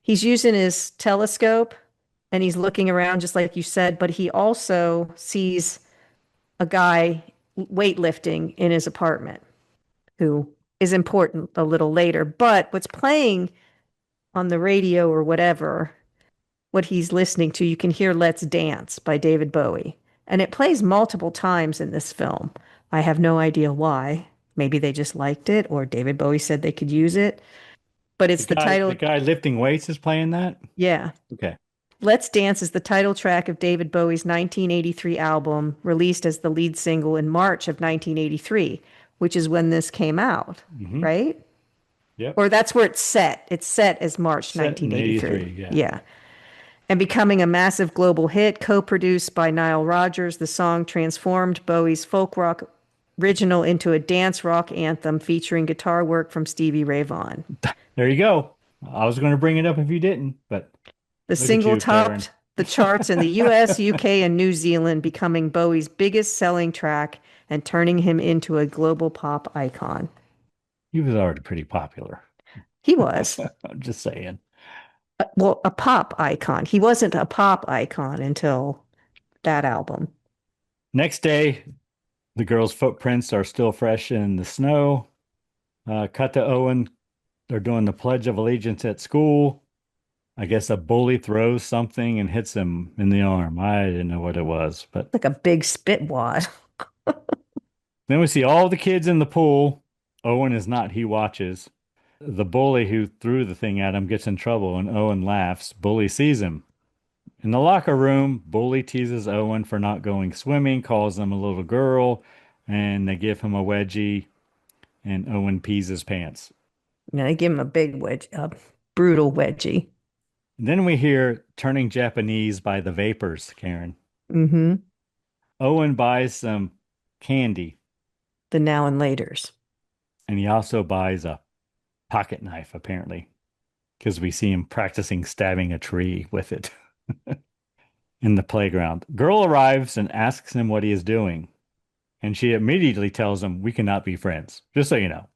he's using his telescope and he's looking around just like you said, but he also sees a guy weightlifting in his apartment who is important a little later. But what's playing on the radio or whatever, what he's listening to, you can hear Let's Dance by David Bowie. And it plays multiple times in this film. I have no idea why. Maybe they just liked it or David Bowie said they could use it. But it's the title. The guy lifting weights is playing that? Yeah. Okay. Let's Dance is the title track of David Bowie's 1983 album, released as the lead single in March of 1983, which is when this came out, right? Yep. Or that's where it's set. It's set as March 1983. Yeah. And becoming a massive global hit, co-produced by Nile Rodgers, the song transformed Bowie's folk rock original into a dance rock anthem featuring guitar work from Stevie Ray Vaughan. There you go. I was going to bring it up if you didn't, but the single topped the charts in the US, UK, and New Zealand, becoming Bowie's biggest selling track and turning him into a global pop icon. He was already pretty popular. He was. I'm just saying. Well, a pop icon. He wasn't a pop icon until that album. Next day, the girls' footprints are still fresh in the snow. Cut to Owen. They're doing the Pledge of Allegiance at school. I guess a bully throws something and hits him in the arm. I didn't know what it was, but Like a big spit wad. then we see all the kids in the pool. Owen is not, he watches. The bully who threw the thing at him gets in trouble, and Owen laughs. Bully sees him. In the locker room, Bully teases Owen for not going swimming, calls him a little girl, and they give him a wedgie, and Owen pees his pants. They give him a big wedge, a brutal wedgie. Then we hear Turning Japanese by the Vapors, Karen. Mm-hmm. Owen buys some candy, The now and laters. and he also buys a pocket knife, apparently, because we see him practicing stabbing a tree with it in the playground. Girl arrives and asks him what he is doing, and she immediately tells him, "We cannot be friends, just so you know."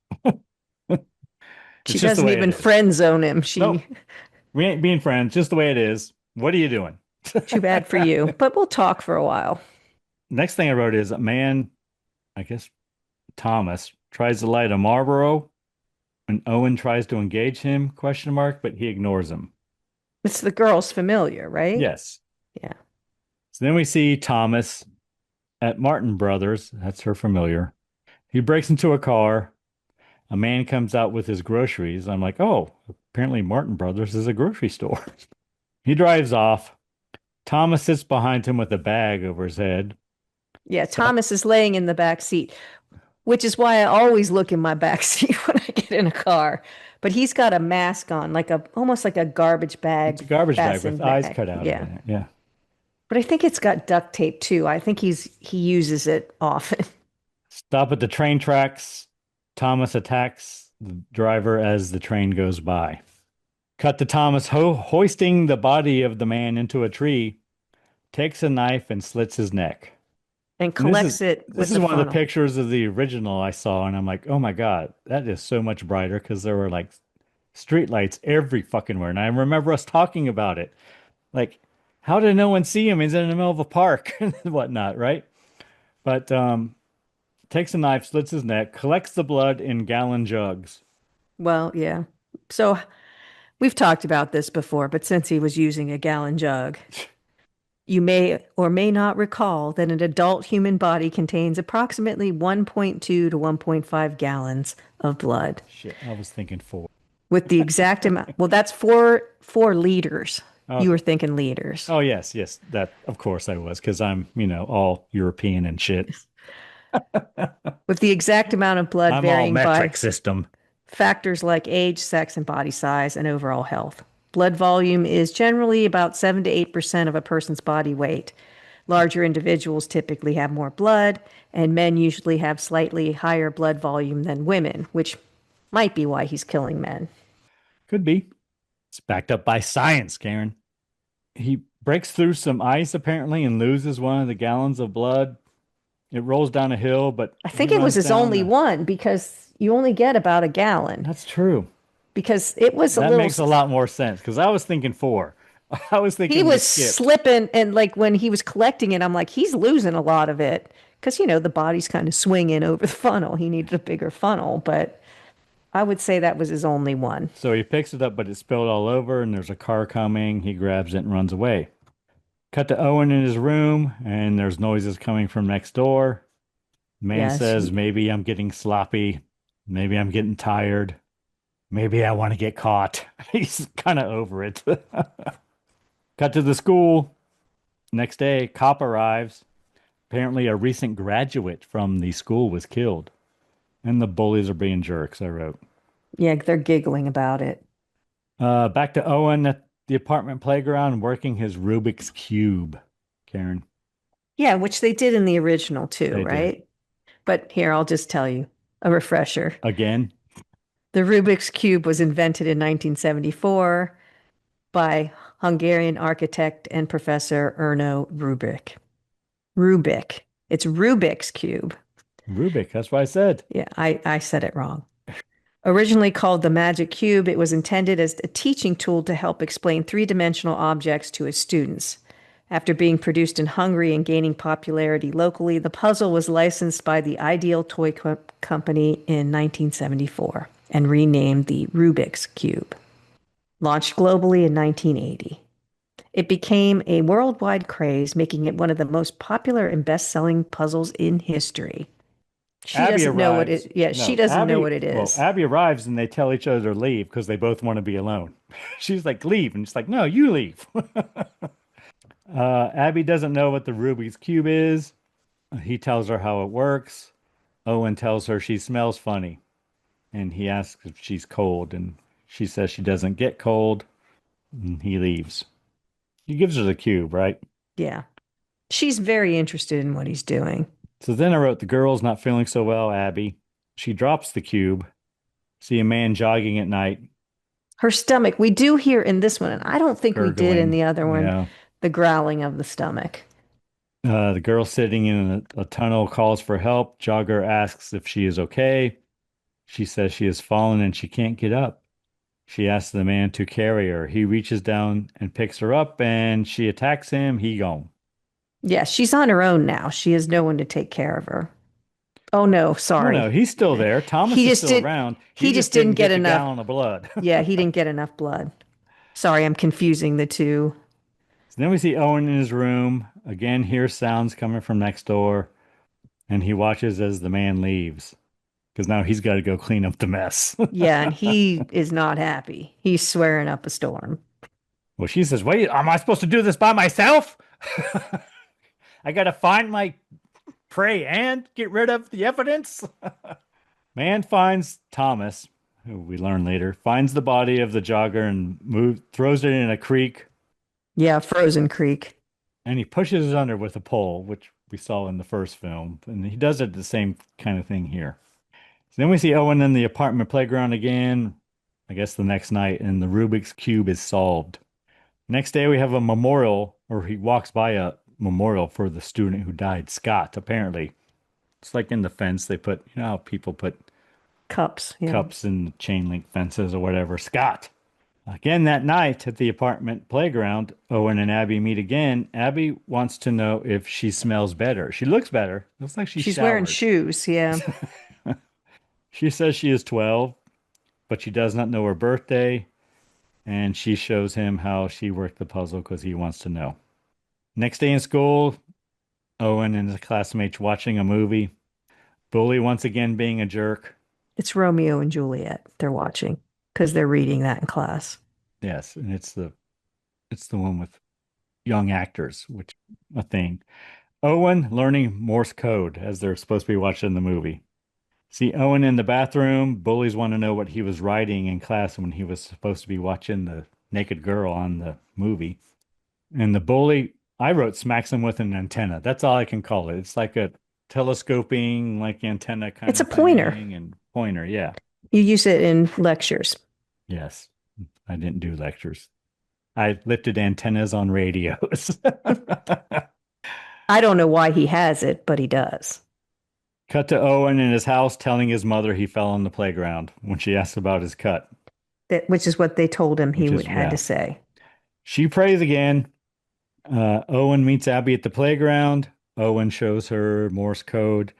She It's just the doesn't way it even is. friend zone him. Nope. We ain't being friends, just the way it is. What are you doing? Too bad for you. But we'll talk for a while. Next thing I wrote is a man, I guess Thomas, tries to light a Marlboro, and Owen tries to engage him, question mark, but he ignores him. It's the girl's familiar, right? Yes. Yeah. So then we see Thomas at Martin Brothers. That's her familiar. He breaks into a car. A man comes out with his groceries. I'm like, oh, apparently Martin Brothers is a grocery store. He drives off. Thomas sits behind him with a bag over his head. Yeah, Thomas is laying in the back seat, which is why I always look in my back seat when I get in a car. But he's got a mask on, almost like a garbage bag. It's a garbage bag with fastened eyes bag. cut out Yeah. of it. Yeah. But I think it's got duct tape too. I think he uses it often. Stop at the train tracks. Thomas attacks the driver as the train goes by. Cut to Thomas hoisting the body of the man into a tree, takes a knife and slits his neck. And And collects it with this is the one of the funnel. pictures of the original I saw, and I'm like, oh my God, that is so much brighter because there were like street lights every fucking where. And I remember us talking about it. Like, how did no one see him? He's in the middle of a park and whatnot, right? But takes a knife, slits his neck, collects the blood in gallon jugs. Well, yeah. So we've talked about this before, but since he was using a gallon jug, you may or may not recall that an adult human body contains approximately 1.2 to 1.5 gallons of blood. Shit, I was thinking 4. With the exact amount, well, that's four liters. Oh. You were thinking liters. Oh, yes, that, of course I was, because I'm, all European and shit. With the exact amount of blood I'm all varying by metric system. factors like age, sex, and body size, and overall health. Blood volume is generally about 7 to 8% of a person's body weight. Larger individuals typically have more blood, and men usually have slightly higher blood volume than women, which might be why he's killing men. Could be. It's backed up by science, Karen. He breaks through some ice, apparently, and loses one of the gallons of blood. It rolls down a hill, but I think he it was runs his down only one because you only get about a gallon. That's true. Because it was a That little. makes a lot more sense, because I was thinking 4. I was thinking He we was skipped. slipping, and like when he was collecting it, I'm like, he's losing a lot of it because the body's kind of swinging over the funnel. He needed a bigger funnel, but I would say that was his only one. So he picks it up, but it's spilled all over, and there's a car coming. He grabs it and runs away. Cut to Owen in his room, and there's noises coming from next door. The man Yes. says, maybe I'm getting sloppy. Maybe I'm getting tired. Maybe I want to get caught. He's kind of over it. Cut to the school. Next day, cop arrives. Apparently, a recent graduate from the school was killed. And the bullies are being jerks, I wrote. Yeah, they're giggling about it. Back to Owen at the apartment playground working his Rubik's Cube, Karen. Yeah, which they did in the original too, They right? did. But here, I'll just tell you a refresher. Again? The Rubik's Cube was invented in 1974 by Hungarian architect and professor Erno Rubik. Rubik. It's Rubik's Cube. Rubik, that's what I said. Yeah, I said it wrong. Originally called the Magic Cube, it was intended as a teaching tool to help explain three-dimensional objects to his students. After being produced in Hungary and gaining popularity locally, the puzzle was licensed by the Ideal Toy Company in 1974 and renamed the Rubik's Cube. Launched globally in 1980. It became a worldwide craze, making it one of the most popular and best-selling puzzles in history. She Abby doesn't know what arrives. it, yeah, she No, doesn't know Abby. what it Well, is. Abby arrives and they tell each other to leave because they both want to be alone. She's like, leave. And she's like, no, you leave. Abby doesn't know what the Rubik's Cube is. He tells her how it works. Owen tells her she smells funny. And he asks if she's cold. And she says she doesn't get cold. And he leaves. He gives her the cube, right? Yeah. She's very interested in what he's doing. So then I wrote, the girl's not feeling so well, Abby. She drops the cube. See a man jogging at night, Her stomach, we do hear in this one, and I don't think we did in gurgling. the other one, Yeah. the growling of the stomach. The girl sitting in a tunnel calls for help. Jogger asks if she is okay. She says she has fallen and she can't get up. She asks the man to carry her. He reaches down and picks her up and she attacks him. He gone. Yeah, she's on her own now. She has no one to take care of her. Oh no, No, sorry. no, he's still there. Thomas He is just still did around. he He just just didn't didn't get get the enough. gallon of blood. Yeah, he didn't get enough blood. Sorry, I'm confusing the two. So then we see Owen in his room. Again, hears sounds coming from next door. And he watches as the man leaves because now he's got to go clean up the mess. Yeah, and he is not happy. He's swearing up a storm. Well, she says, wait, am I supposed to do this by myself? I got to find my prey and get rid of the evidence. Man finds Thomas, who we learn later, finds the body of the jogger and throws it in a creek, Yeah, Frozen Creek. and he pushes it under with a pole, which we saw in the first film. And he does it the same kind of thing here. So then we see Owen in the apartment playground again, I guess the next night, and the Rubik's Cube is solved. Next day, we have a memorial, or he walks by a memorial for the student who died, Scott, apparently. It's like in the fence, they put, you know how people put Cups. Yeah. cups in chain link fences or whatever. Scott. Again, that night at the apartment playground, Owen and Abby meet again. Abby wants to know if she smells better. She looks better. Looks like She's wearing showered. shoes. Yeah. She says she is 12, but she does not know her birthday. And she shows him how she worked the puzzle because he wants to know. Next day in school, Owen and his classmates watching a movie. Bully once again being a jerk. It's Romeo and Juliet they're watching because they're reading that in class. Yes, and it's the one with young actors, which a thing. Owen learning Morse code as they're supposed to be watching the movie. See Owen in the bathroom. Bullies want to know what he was writing in class when he was supposed to be watching the naked girl on the movie. And the bully, I wrote, smacks him with an antenna. That's all I can call it. It's like a telescoping, like antenna kind It's of a pointer. thing. And pointer, yeah. You use it in lectures. Yes. I didn't do lectures. I lifted antennas on radios. I don't know why he has it, but he does. Cut to Owen in his house telling his mother he fell on the playground when she asked about his cut. Which is what they told him he Which is- would had yeah. to say. She prays again. Owen meets Abby at the playground. Owen shows her Morse code,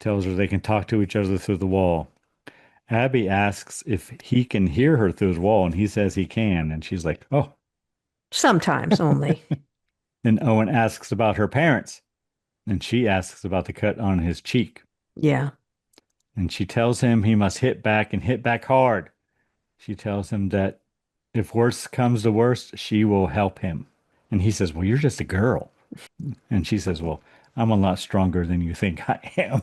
tells her they can talk to each other through the wall. Abby asks if he can hear her through the wall, and he says he can. And she's like, oh. Sometimes only. Then Owen asks about her parents, and she asks about the cut on his cheek. Yeah. And she tells him he must hit back and hit back hard. She tells him that if worst comes to worst, she will help him. And he says, well, you're just a girl. And she says, well, I'm a lot stronger than you think I am.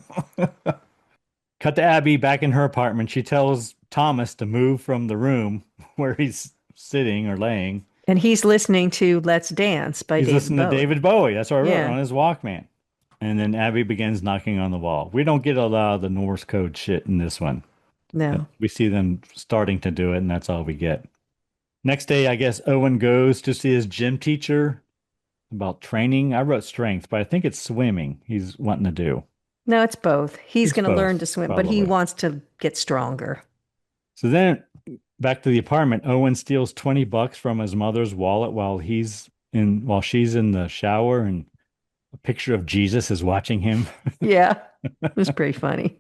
Cut to Abby back in her apartment. She tells Thomas to move from the room where he's sitting or laying. And he's listening to Let's Dance by He's David listening Bowie. to David Bowie. That's what I wrote Yeah. on his Walkman. And then Abby begins knocking on the wall. We don't get a lot of the Norse code shit in this one. No. We see them starting to do it, and that's all we get. Next day, I guess Owen goes to see his gym teacher about training. I wrote strength, but I think it's swimming he's wanting to do. No, it's both. He's It's going to both, learn to swim, but he probably. wants to get stronger. So then back to the apartment, Owen steals $20 from his mother's wallet while she's in the shower, and a picture of Jesus is watching him. Yeah. It was pretty funny.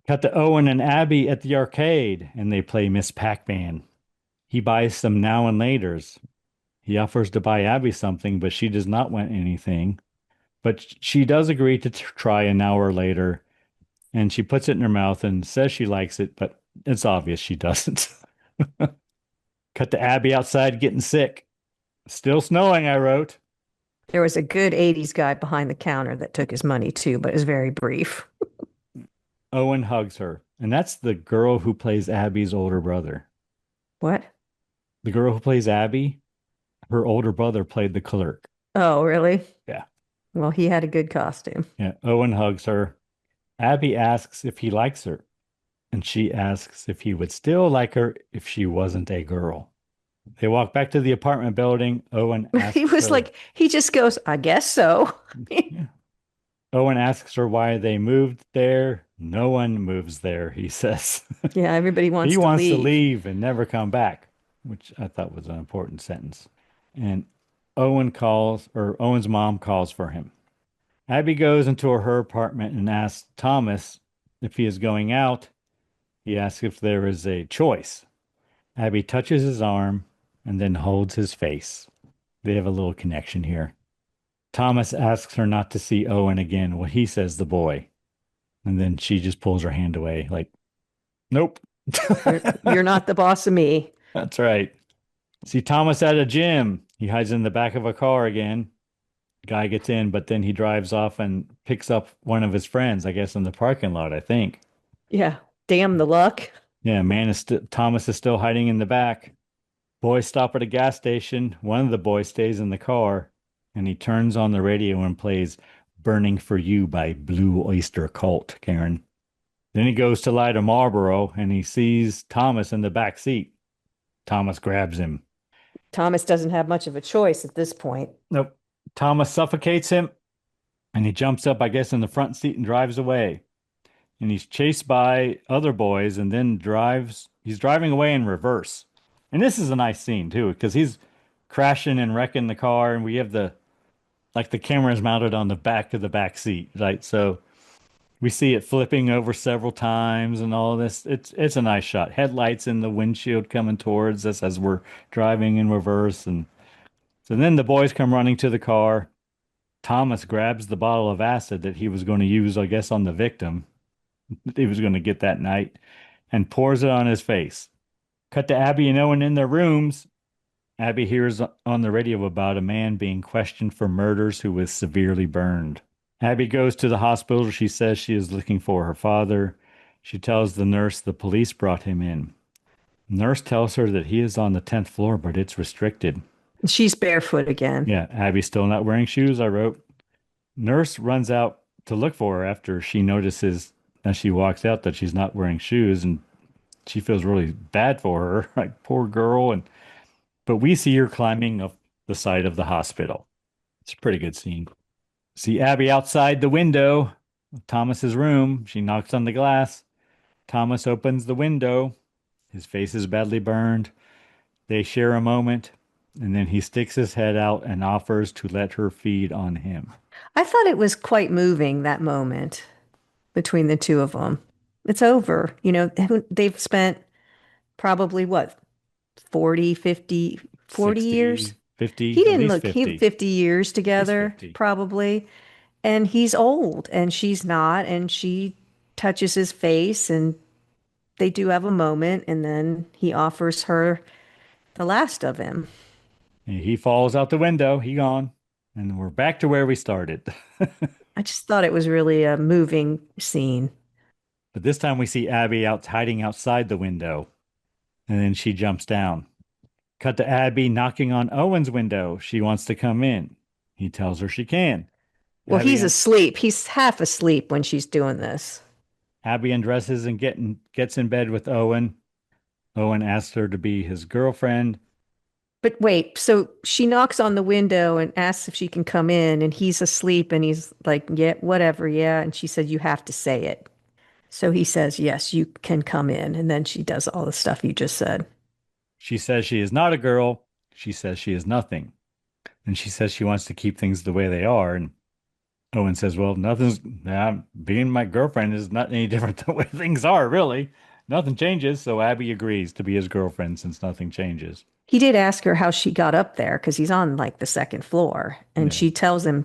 Cut to Owen and Abby at the arcade, and they play Miss Pac-Man. He buys some now and laters. He offers to buy Abby something, but she does not want anything. But she does agree to try an hour later, and she puts it in her mouth and says she likes it, but it's obvious she doesn't. Cut to Abby outside getting sick. Still snowing, I wrote. There was a good 80s guy behind the counter that took his money too, but it was very brief. Owen hugs her, and that's the girl who plays Abby's older brother. What? The girl who plays Abby, her older brother played the clerk. Oh, really? Yeah. Well, he had a good costume. Yeah. Owen hugs her. Abby asks if he likes her, and she asks if he would still like her if she wasn't a girl. They walk back to the apartment building. Owen asks He was her, like, he just goes, I guess so. yeah. Owen asks her why they moved there. No one moves there, he says. Yeah, everybody wants He to wants to leave. leave and never come back, which I thought was an important sentence. And Owen's mom calls for him. Abby goes into her apartment and asks Thomas if he is going out. He asks if there is a choice. Abby touches his arm and then holds his face. They have a little connection here. Thomas asks her not to see Owen again. Well, he says the boy. And then she just pulls her hand away, like, nope. You're not the boss of me. That's right. See Thomas at a gym. He hides in the back of a car again. Guy gets in, but then he drives off and picks up one of his friends, I guess, in the parking lot, I think. Yeah. Damn the luck. Yeah, Thomas is still hiding in the back. Boys stop at a gas station. One of the boys stays in the car, and he turns on the radio and plays Burning for You by Blue Oyster Cult, Karen. Then he goes to light a Marlboro, and he sees Thomas in the back seat. Thomas grabs him. Thomas doesn't have much of a choice at this point. Nope. Thomas suffocates him, and he jumps up, I guess, in the front seat and drives away. And he's chased by other boys and then he's driving away in reverse. And this is a nice scene too, because he's crashing and wrecking the car, and we have the camera is mounted on the back of the back seat, right? So we see it flipping over several times and all this. It's a nice shot. Headlights in the windshield coming towards us as we're driving in reverse. And so then the boys come running to the car. Thomas grabs the bottle of acid that he was going to use, I guess, on the victim. He was going to get that night, and pours it on his face. Cut to Abby and Owen in their rooms. Abby hears on the radio about a man being questioned for murders who was severely burned. Abby goes to the hospital. She says she is looking for her father. She tells the nurse the police brought him in. Nurse tells her that he is on the 10th floor, but it's restricted. She's barefoot again. Yeah, Abby's still not wearing shoes, I wrote. Nurse runs out to look for her after she notices as she walks out that she's not wearing shoes, and she feels really bad for her, like poor girl. But we see her climbing up the side of the hospital. It's a pretty good scene. See Abby outside the window of Thomas's room. She knocks on the glass. Thomas opens the window. His face is badly burned. They share a moment, and then he sticks his head out and offers to let her feed on him. I thought it was quite moving, that moment between the two of them. It's over. They've spent probably what, 40, 50, 40 60, years? 50. He didn't at least look, 50. he 50 years together, 50. probably. And he's old and she's not. And she touches his face and they do have a moment. And then he offers her the last of him. He falls out the window. He gone. And we're back to where we started. I just thought it was really a moving scene. But this time we see Abby hiding outside the window. And then she jumps down. Cut to Abby knocking on Owen's window. She wants to come in. He tells her she can. Well, he's asleep. He's half asleep when she's doing this. Abby undresses and gets in bed with Owen. Owen asks her to be his girlfriend. But wait, so she knocks on the window and asks if she can come in, and he's asleep, and he's like, yeah, whatever, yeah. And she said, you have to say it. So he says, yes, you can come in. And then she does all the stuff you just said. She says she is not a girl. She says she is nothing. And she says she wants to keep things the way they are. And Owen says, well, being my girlfriend is not any different than the way things are, really. Nothing changes, so Abby agrees to be his girlfriend since nothing changes. He did ask her how she got up there because he's on like the second floor. And Yeah. she tells him,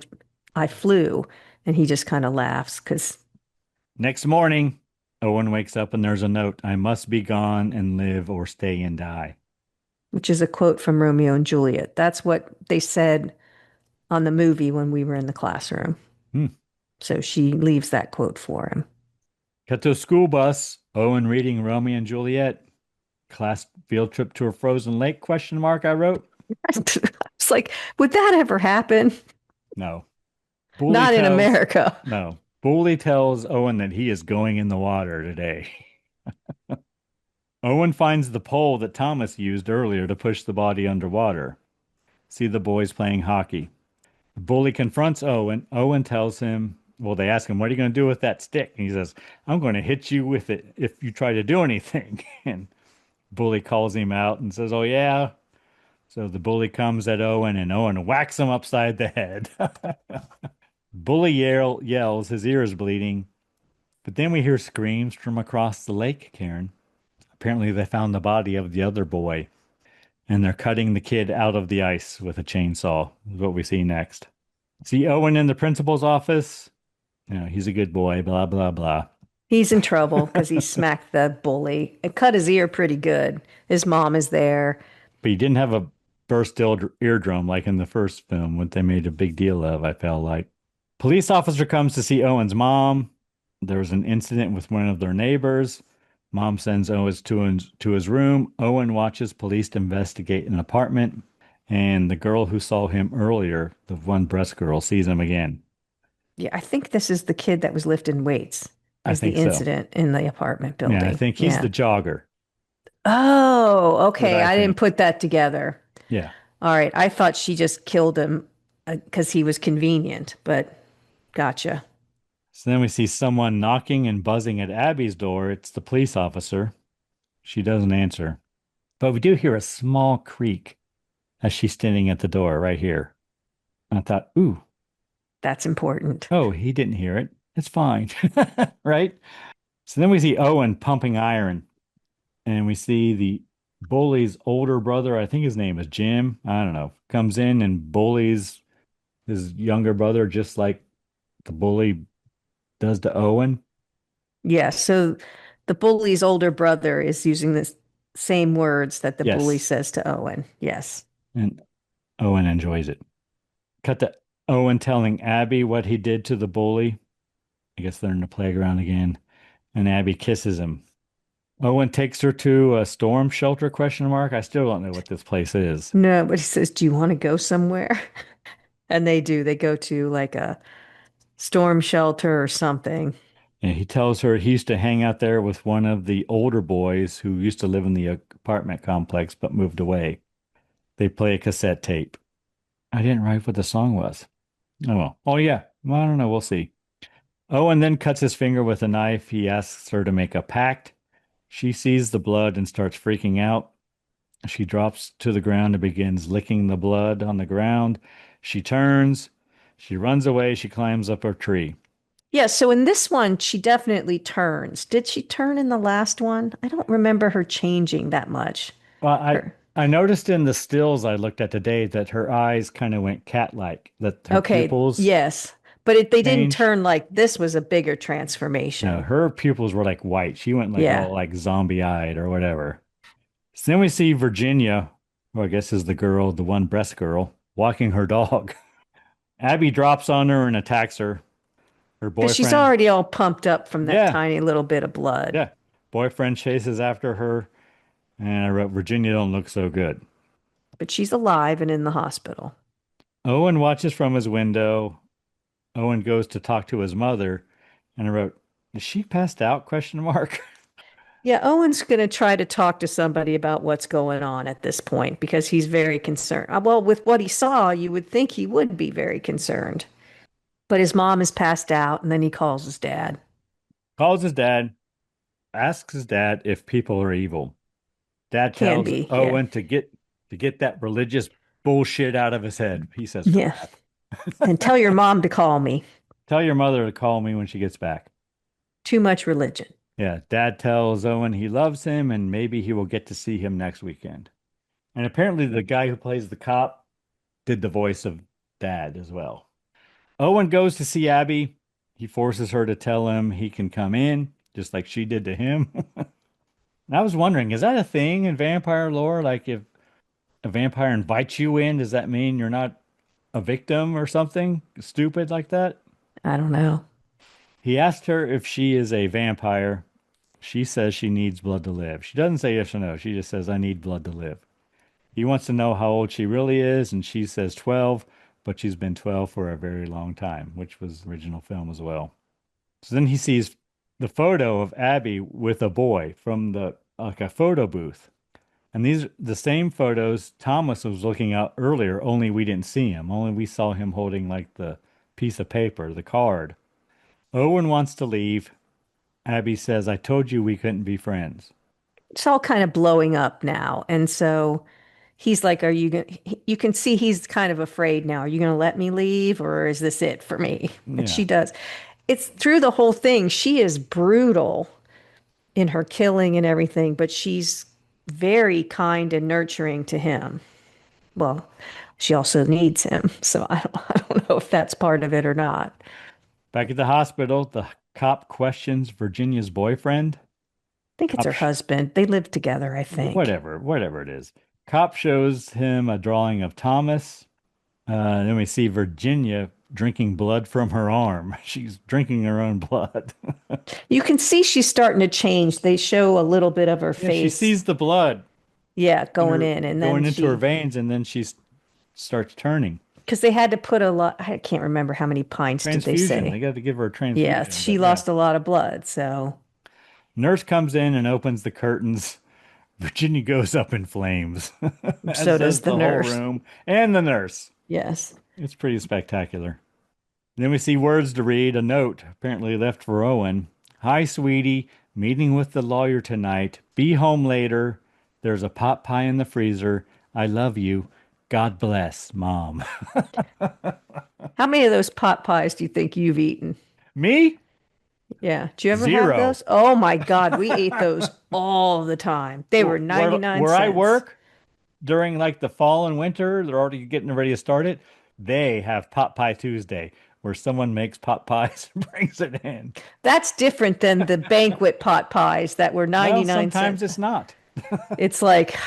I flew. And he just kind of laughs because, Next morning, Owen wakes up and there's a note. I must be gone and live or stay and die. which is a quote from Romeo and Juliet. That's what they said on the movie when we were in the classroom. Hmm. So she leaves that quote for him. Cut to a school bus. Owen reading Romeo and Juliet. Class field trip to a frozen lake, question mark, I wrote. It's like, would that ever happen? No. Bully Not in tells America. No. Bully tells Owen that he is going in the water today. Owen finds the pole that Thomas used earlier to push the body underwater. See the boys playing hockey. The bully confronts Owen. Owen tells him, well, they ask him, what are you going to do with that stick? And he says, I'm going to hit you with it if you try to do anything. And bully calls him out and says, oh, yeah. So the bully comes at Owen and Owen whacks him upside the head. Bully yells, his ear is bleeding. But then we hear screams from across the lake, Karen. Apparently, they found the body of the other boy, and they're cutting the kid out of the ice with a chainsaw, is what we see next. See Owen in the principal's office. You know, he's a good boy, blah, blah, blah. He's in trouble because he smacked the bully and cut his ear pretty good. His mom is there. But he didn't have a burst eardrum like in the first film, what they made a big deal of, I felt like. Police officer comes to see Owen's mom. There was an incident with one of their neighbors. Mom sends Owen to his room. Owen watches police investigate an apartment, and the girl who saw him earlier, the one breast girl, sees him again. Yeah, I think this is the kid that was lifting weights. I Is the think so. incident in the apartment building. Yeah, I think he's the jogger. Oh, okay. I I didn't think. put that together. Yeah. All right. I thought she just killed him because he was convenient, but gotcha. So then we see someone knocking and buzzing at Abby's door. It's the police officer. She doesn't answer. But we do hear a small creak as she's standing at the door right here. And I thought, ooh, That's important. oh, he didn't hear it. It's fine. Right? So then we see Owen pumping iron. And we see the bully's older brother, I think his name is Jim, I don't know, comes in and bullies his younger brother just like the bully does to Owen. Yeah. So the bully's older brother is using the same words that the Yes. bully says to Owen. Yes. And Owen enjoys it. Cut to Owen telling Abby what he did to the bully. I guess they're in the playground again. And Abby kisses him. Owen takes her to a storm shelter, question mark. I still don't know what this place is. No, but he says, do you want to go somewhere? And they do. They go to like a storm shelter or something. And he tells her he used to hang out there with one of the older boys who used to live in the apartment complex but moved away. They play a cassette tape. I didn't write what the song was. Oh, well. Oh, yeah. Well, I don't know. We'll see. Owen then cuts his finger with a knife. He asks her to make a pact. She sees the blood and starts freaking out. She drops to the ground and begins licking the blood on the ground. She turns. She runs away. She climbs up a tree. Yeah, so in this one, she definitely turns. Did she turn in the last one? I don't remember her changing that much. Well, Her- I noticed in the stills I looked at today that her eyes kind of went cat-like, that her Okay, pupils, yes. But they didn't changed. turn like this was a bigger transformation. no, her pupils were like white. She went like Yeah. all like zombie-eyed or whatever. So then we see Virginia, who I guess is the girl, the one breast girl, walking her dog. Abby drops on her and attacks her. Her Because she's boyfriend, already all pumped up from that Yeah. tiny little bit of blood. yeah, boyfriend chases after her, and I wrote, Virginia don't look so good. But she's alive and in the hospital. Owen watches from his window. Owen goes to talk to his mother, and I wrote, "Is she passed out?" Question mark. Yeah, Owen's going to try to talk to somebody about what's going on at this point because he's very concerned. Well, with what he saw, you would think he would be very concerned. But his mom is passed out, and then he calls his dad. Calls his dad, asks his dad if people are evil. Dad Can tells be, yeah. Owen to get that religious bullshit out of his head. He says, Yeah. And tell your mom to call me. "Tell your mother to call me when she gets back." Too much religion. Yeah, Dad tells Owen he loves him and maybe he will get to see him next weekend. And apparently the guy who plays the cop did the voice of Dad as well. Owen goes to see Abby. He forces her to tell him he can come in, just like she did to him. And I was wondering, is that a thing in vampire lore? Like if a vampire invites you in, does that mean you're not a victim or something stupid like that? I don't know. He asked her if she is a vampire. She says she needs blood to live. She doesn't say yes or no. She just says, I need blood to live. He wants to know how old she really is, and she says 12, but she's been 12 for a very long time, which was the original film as well. So then he sees the photo of Abby with a boy from the like a photo booth. And these the same photos Thomas was looking at earlier, only we didn't see him. Only we saw him holding like the piece of paper, the card. Owen wants to leave. Abby says, I told you we couldn't be friends. It's all kind of blowing up now. And so he's like, are you going to, you can see he's kind of afraid now. Are you going to let me leave or is this it for me? And Yeah. she does. It's through the whole thing. She is brutal in her killing and everything, but she's very kind and nurturing to him. Well, she also needs him. So I don't know if that's part of it or not. I Back at the hospital, the cop questions Virginia's boyfriend. think it's Cop her husband. They live together, I think. whatever it is. Cop shows him a drawing of Thomas. Then we see Virginia drinking blood from her arm. She's drinking her own blood. You can see she's starting to change. They show a little bit of her Yeah, she face. sees the blood Yeah, in going her, in. And then going into her she, veins, and then starts turning. because they had to put a lot, I can't remember how many pints did they Transfusion. They say? got to give her a Yeah, transfusion. she But yeah, lost a lot of blood. So, nurse comes in and opens the curtains. Virginia goes up in flames, so as does does the the whole nurse. room and the nurse. Yes. It's pretty spectacular. Then we see words to read, a note apparently left for Owen. Hi, sweetie. Meeting with the lawyer tonight. Be home later. There's a pot pie in the freezer. I love you. God bless, Mom. How many of those pot pies do you think you've eaten? Me? Yeah. Do you ever have Zero. those? Oh my God, we ate those all the time. They were Where 99 I cents. work during like the fall and winter, they're already getting ready to start it. They have Pot Pie Tuesday where someone makes pot pies and brings it in. That's different than the banquet pot pies that were Well, 99 sometimes cents. it's not. It's like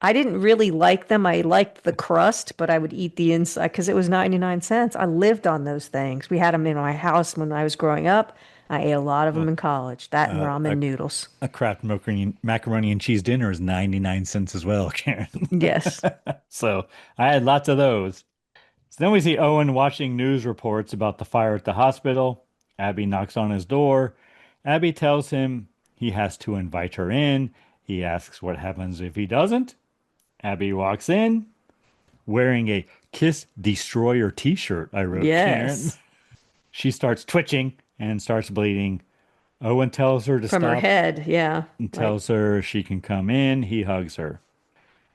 I didn't really like them. I liked the crust, but I would eat the inside because it was 99 cents. I lived on those things. We had them in my house when I was growing up. I ate a lot of them in college. That and A, ramen noodles. a Kraft macaroni and cheese dinner is 99 cents as well, Karen. Yes. So I had lots of those. So then we see Owen watching news reports about the fire at the hospital. Abby knocks on his door. Abby tells him he has to invite her in. He asks what happens if he doesn't. Abby walks in wearing a Kiss Destroyer t-shirt, I wrote, Karen. Yes. She starts twitching and starts bleeding. Owen tells her to From her stop head. Yeah. and Like, tells her she can come in. He hugs her.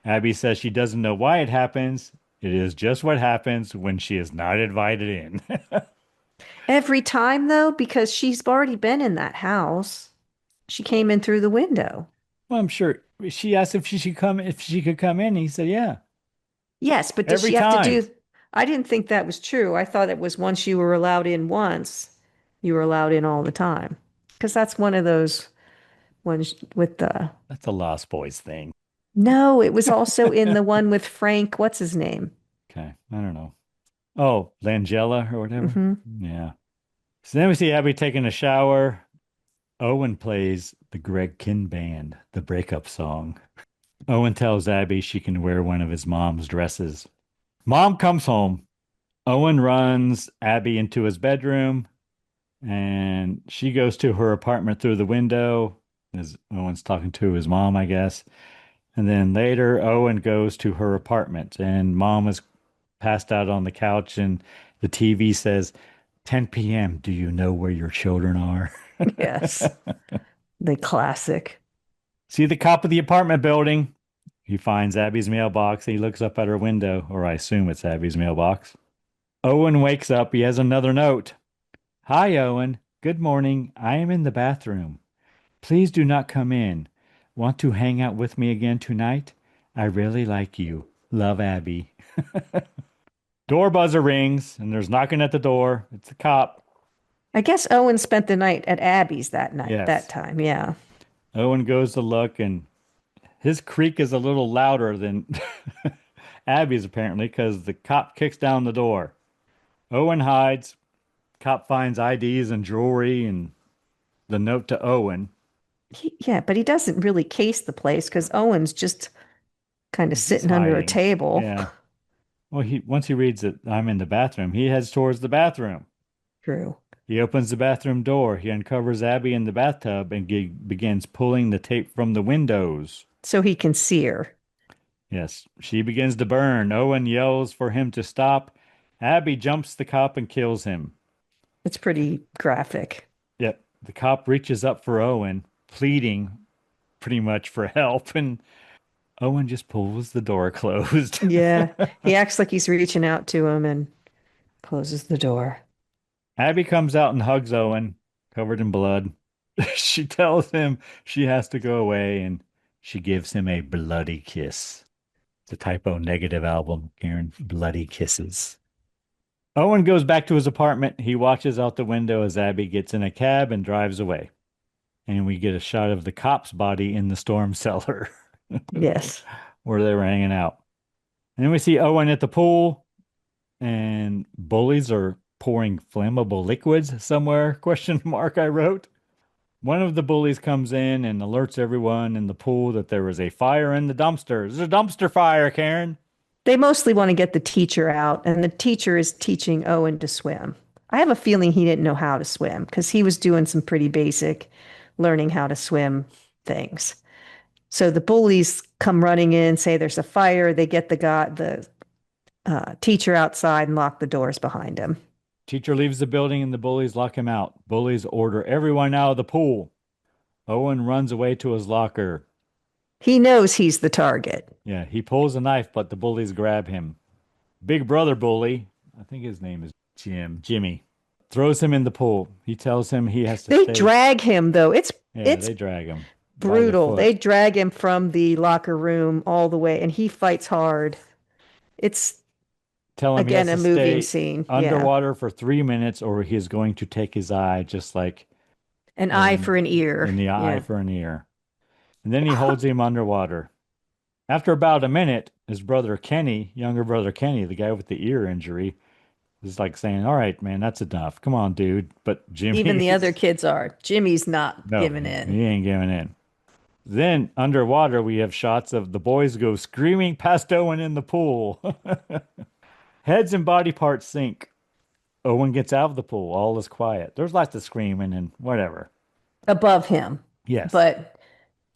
Abby says she doesn't know why it happens. It is just what happens when she is not invited in. every time though, because she's already been in that house. She came in through the window. Well, I'm sure she asked if she could come in. He said, "Yeah." Yes, but does Every she have to time. do? I didn't think that was true. I thought it was once you were allowed in once, you were allowed in all the time. Because that's one of those ones with the. That's a Lost Boys thing. No, it was also in the one with Frank. What's his name? Okay, I don't know. Oh, Langella or whatever. Hmm. Yeah. So then we see Abby taking a shower. Owen plays the Greg Kinn Band, the breakup song. Owen tells Abby she can wear one of his mom's dresses. Mom comes home. Owen runs Abby into his bedroom and she goes to her apartment through the window as Owen's talking to his mom, I guess. And then later, Owen goes to her apartment and mom is passed out on the couch and the TV says, 10 p.m. Do you know where your children are? Yes, the classic. See the cop of the apartment building. He finds Abby's mailbox. He looks up at her window, or I assume it's Abby's mailbox. Owen wakes up. He has another note. Hi, Owen. Good morning. I am in the bathroom. Please do not come in. Want to hang out with me again tonight? I really like you. Love, Abby. Door buzzer rings, and there's knocking at the door. It's the cop. I guess Owen spent the night at Abby's that Yes. time. Yeah. Owen goes to look, and his creak is a little louder than Abby's apparently because the cop kicks down the door. Owen hides. Cop finds IDs and jewelry and the note to Owen. Yeah, but he doesn't really case the place because Owen's just kind of He's just sitting under a hiding. table. Yeah. Well, he once he reads that I'm in the bathroom, he heads towards the bathroom. True. He opens the bathroom door. He uncovers Abby in the bathtub and begins pulling the tape from the windows. So he can see her. Yes, she begins to burn. Owen yells for him to stop. Abby jumps the cop and kills him. It's pretty graphic. Yep. The cop reaches up for Owen, pleading pretty much for help, and Owen just pulls the door closed. Yeah. He acts like he's reaching out to him and closes the door. Abby comes out and hugs Owen, covered in blood. She tells him she has to go away, and she gives him a bloody kiss. It's a typo negative album, Karen. Bloody kisses. Owen goes back to his apartment. He watches out the window as Abby gets in a cab and drives away. And we get a shot of the cop's body in the storm cellar Yes. where they were hanging out. And then we see Owen at the pool, and bullies are pouring flammable liquids somewhere, question mark, I wrote. One of the bullies comes in and alerts everyone in the pool that there is a fire in the dumpster. There's a dumpster fire, Karen. They mostly want to get the teacher out, and the teacher is teaching Owen to swim. I have a feeling he didn't know how to swim because he was doing some pretty basic learning how to swim things. So the bullies come running in, say there's a fire. They get the teacher outside and lock the doors behind him. Teacher leaves the building and the bullies lock him out. Bullies order everyone out of the pool. Owen runs away to his locker. He knows he's the target. Yeah, he pulls a knife, but the bullies grab him. Big brother bully, I think his name is Jimmy, throws him in the pool. He tells him he has to They stay. drag him though. It's They drag him. by the brutal. foot. They drag him from the locker room all the way, and he fights hard. It's Tell him again he a has to moving stay scene. Yeah, underwater for 3 minutes or he is going to take his eye, just like an eye for an ear. in the eye Yeah. for an ear. And then he holds him underwater. After about a minute, his brother Kenny, younger brother Kenny, the guy with the ear injury, is like saying, "All right, man, that's enough. Come on, dude." But Jimmy, Even the other kids are. Jimmy's not no, giving in. he ain't giving in. Then underwater, we have shots of the boys go screaming past Owen in the pool. Heads and body parts sink. Owen gets out of the pool. All is quiet. There's lots of screaming and whatever. Above him. Yes. But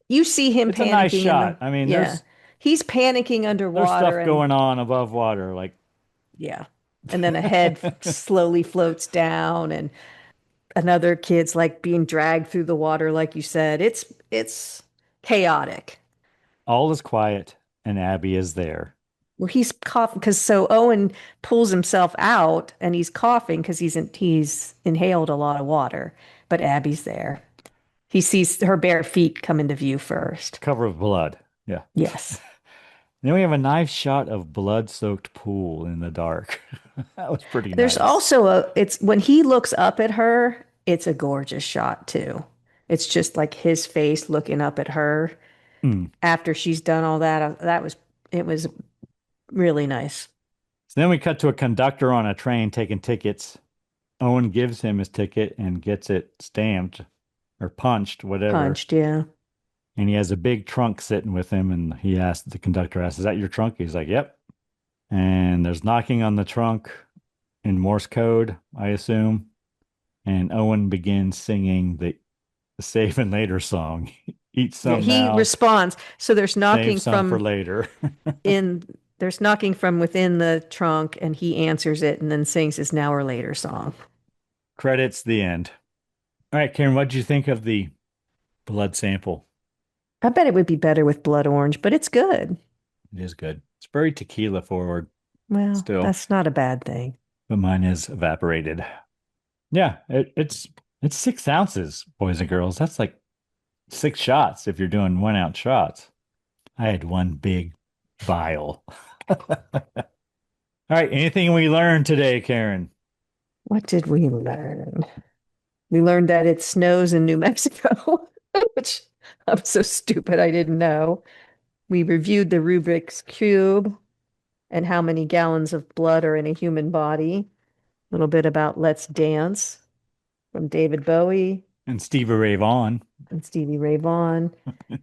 you see him It's a panicking. nice shot. I mean, yeah. He's panicking there's underwater. stuff going on above water. Like, Yeah. And then a head slowly floats down and another kid's like being dragged through the water, like you said. It's chaotic. all is quiet and Abby is there. Well, he's coughing because so Owen pulls himself out and he's coughing because he's inhaled a lot of water. But Abby's there. He sees her bare feet come into view first. Cover of blood. Yeah. Yes. Then we have a nice shot of blood-soaked pool in the dark. That was pretty There's nice. also it's when he looks up at her, it's a gorgeous shot too. It's just like his face looking up at her Mm. after she's done all that. It was really nice. So then we cut to a conductor on a train taking tickets. Owen gives him his ticket and gets it stamped or punched, whatever. Punched, yeah. And he has a big trunk sitting with him. And the conductor asks, "Is that your trunk?" He's like, "Yep." And there's knocking on the trunk in Morse code, I assume. And Owen begins singing the Save and Later song. Eat some He now, responds. So there's knocking save some for from later. there's knocking from within the trunk and he answers it and then sings his Now or Later song. Credits, the end. All right, Karen, what did you think of the blood sample? I bet it would be better with blood orange, but it's good. It is good. It's very tequila forward, Well, Still. that's not a bad thing. but mine is evaporated. Yeah, it's 6 ounces, boys and girls. That's like 6 shots if you're doing 1 ounce shots. I had one big vial. All right. Anything we learned today, Karen? What did we learn? We learned that it snows in New Mexico, which I'm so stupid I didn't know. We reviewed the Rubik's Cube and how many gallons of blood are in a human body. A little bit about Let's Dance from David Bowie And Stevie Ray Vaughan. and Stevie Ray Vaughan.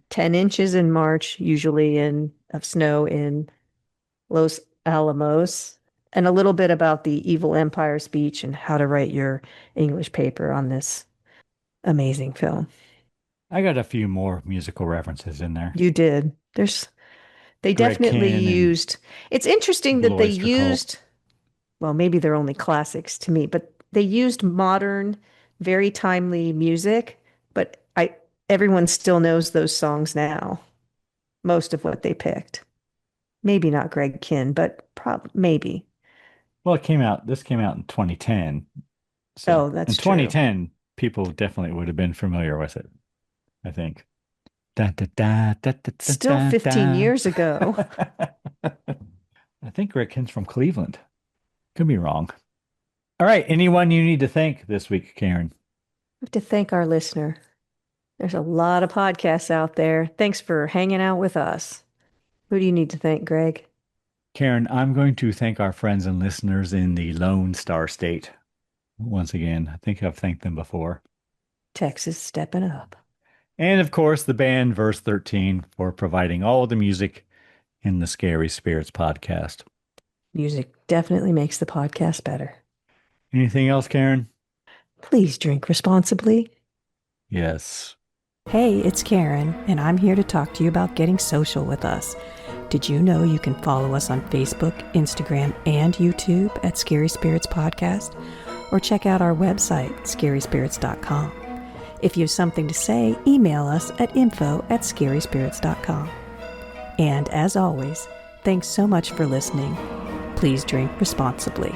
10 inches in March, usually of snow in Los Alamos. And a little bit about the Evil Empire speech and how to write your English paper on this amazing film. I got a few more musical references in there. You did. They Greg definitely Kihn and used. It's interesting that Blue they Oyster used, well, maybe they're only classics to me, but they used modern, very timely music, but everyone still knows those songs now. Most of what they picked. Maybe not Greg Kihn, but maybe. Well, this came out in 2010. So Oh, that's in 2010, people definitely would have been familiar with it, I think. Still 15 years ago. I think Greg Kihn's from Cleveland. Could be wrong. All right. Anyone you need to thank this week, Karen? I have to thank our listener. There's a lot of podcasts out there. Thanks for hanging out with us. Who do you need to thank, Greg? Karen, I'm going to thank our friends and listeners in the Lone Star State. Once again, I think I've thanked them before. Texas stepping up. And of course, the band Verse 13 for providing all the music in the Scary Spirits podcast. Music definitely makes the podcast better. Anything else, Karen? Please drink responsibly. Yes. Hey, it's Karen, and I'm here to talk to you about getting social with us. Did you know you can follow us on Facebook, Instagram, and YouTube at Scary Spirits Podcast? Or check out our website, scaryspirits.com. If you have something to say, email us at info@scaryspirits.com. And as always, thanks so much for listening. Please drink responsibly.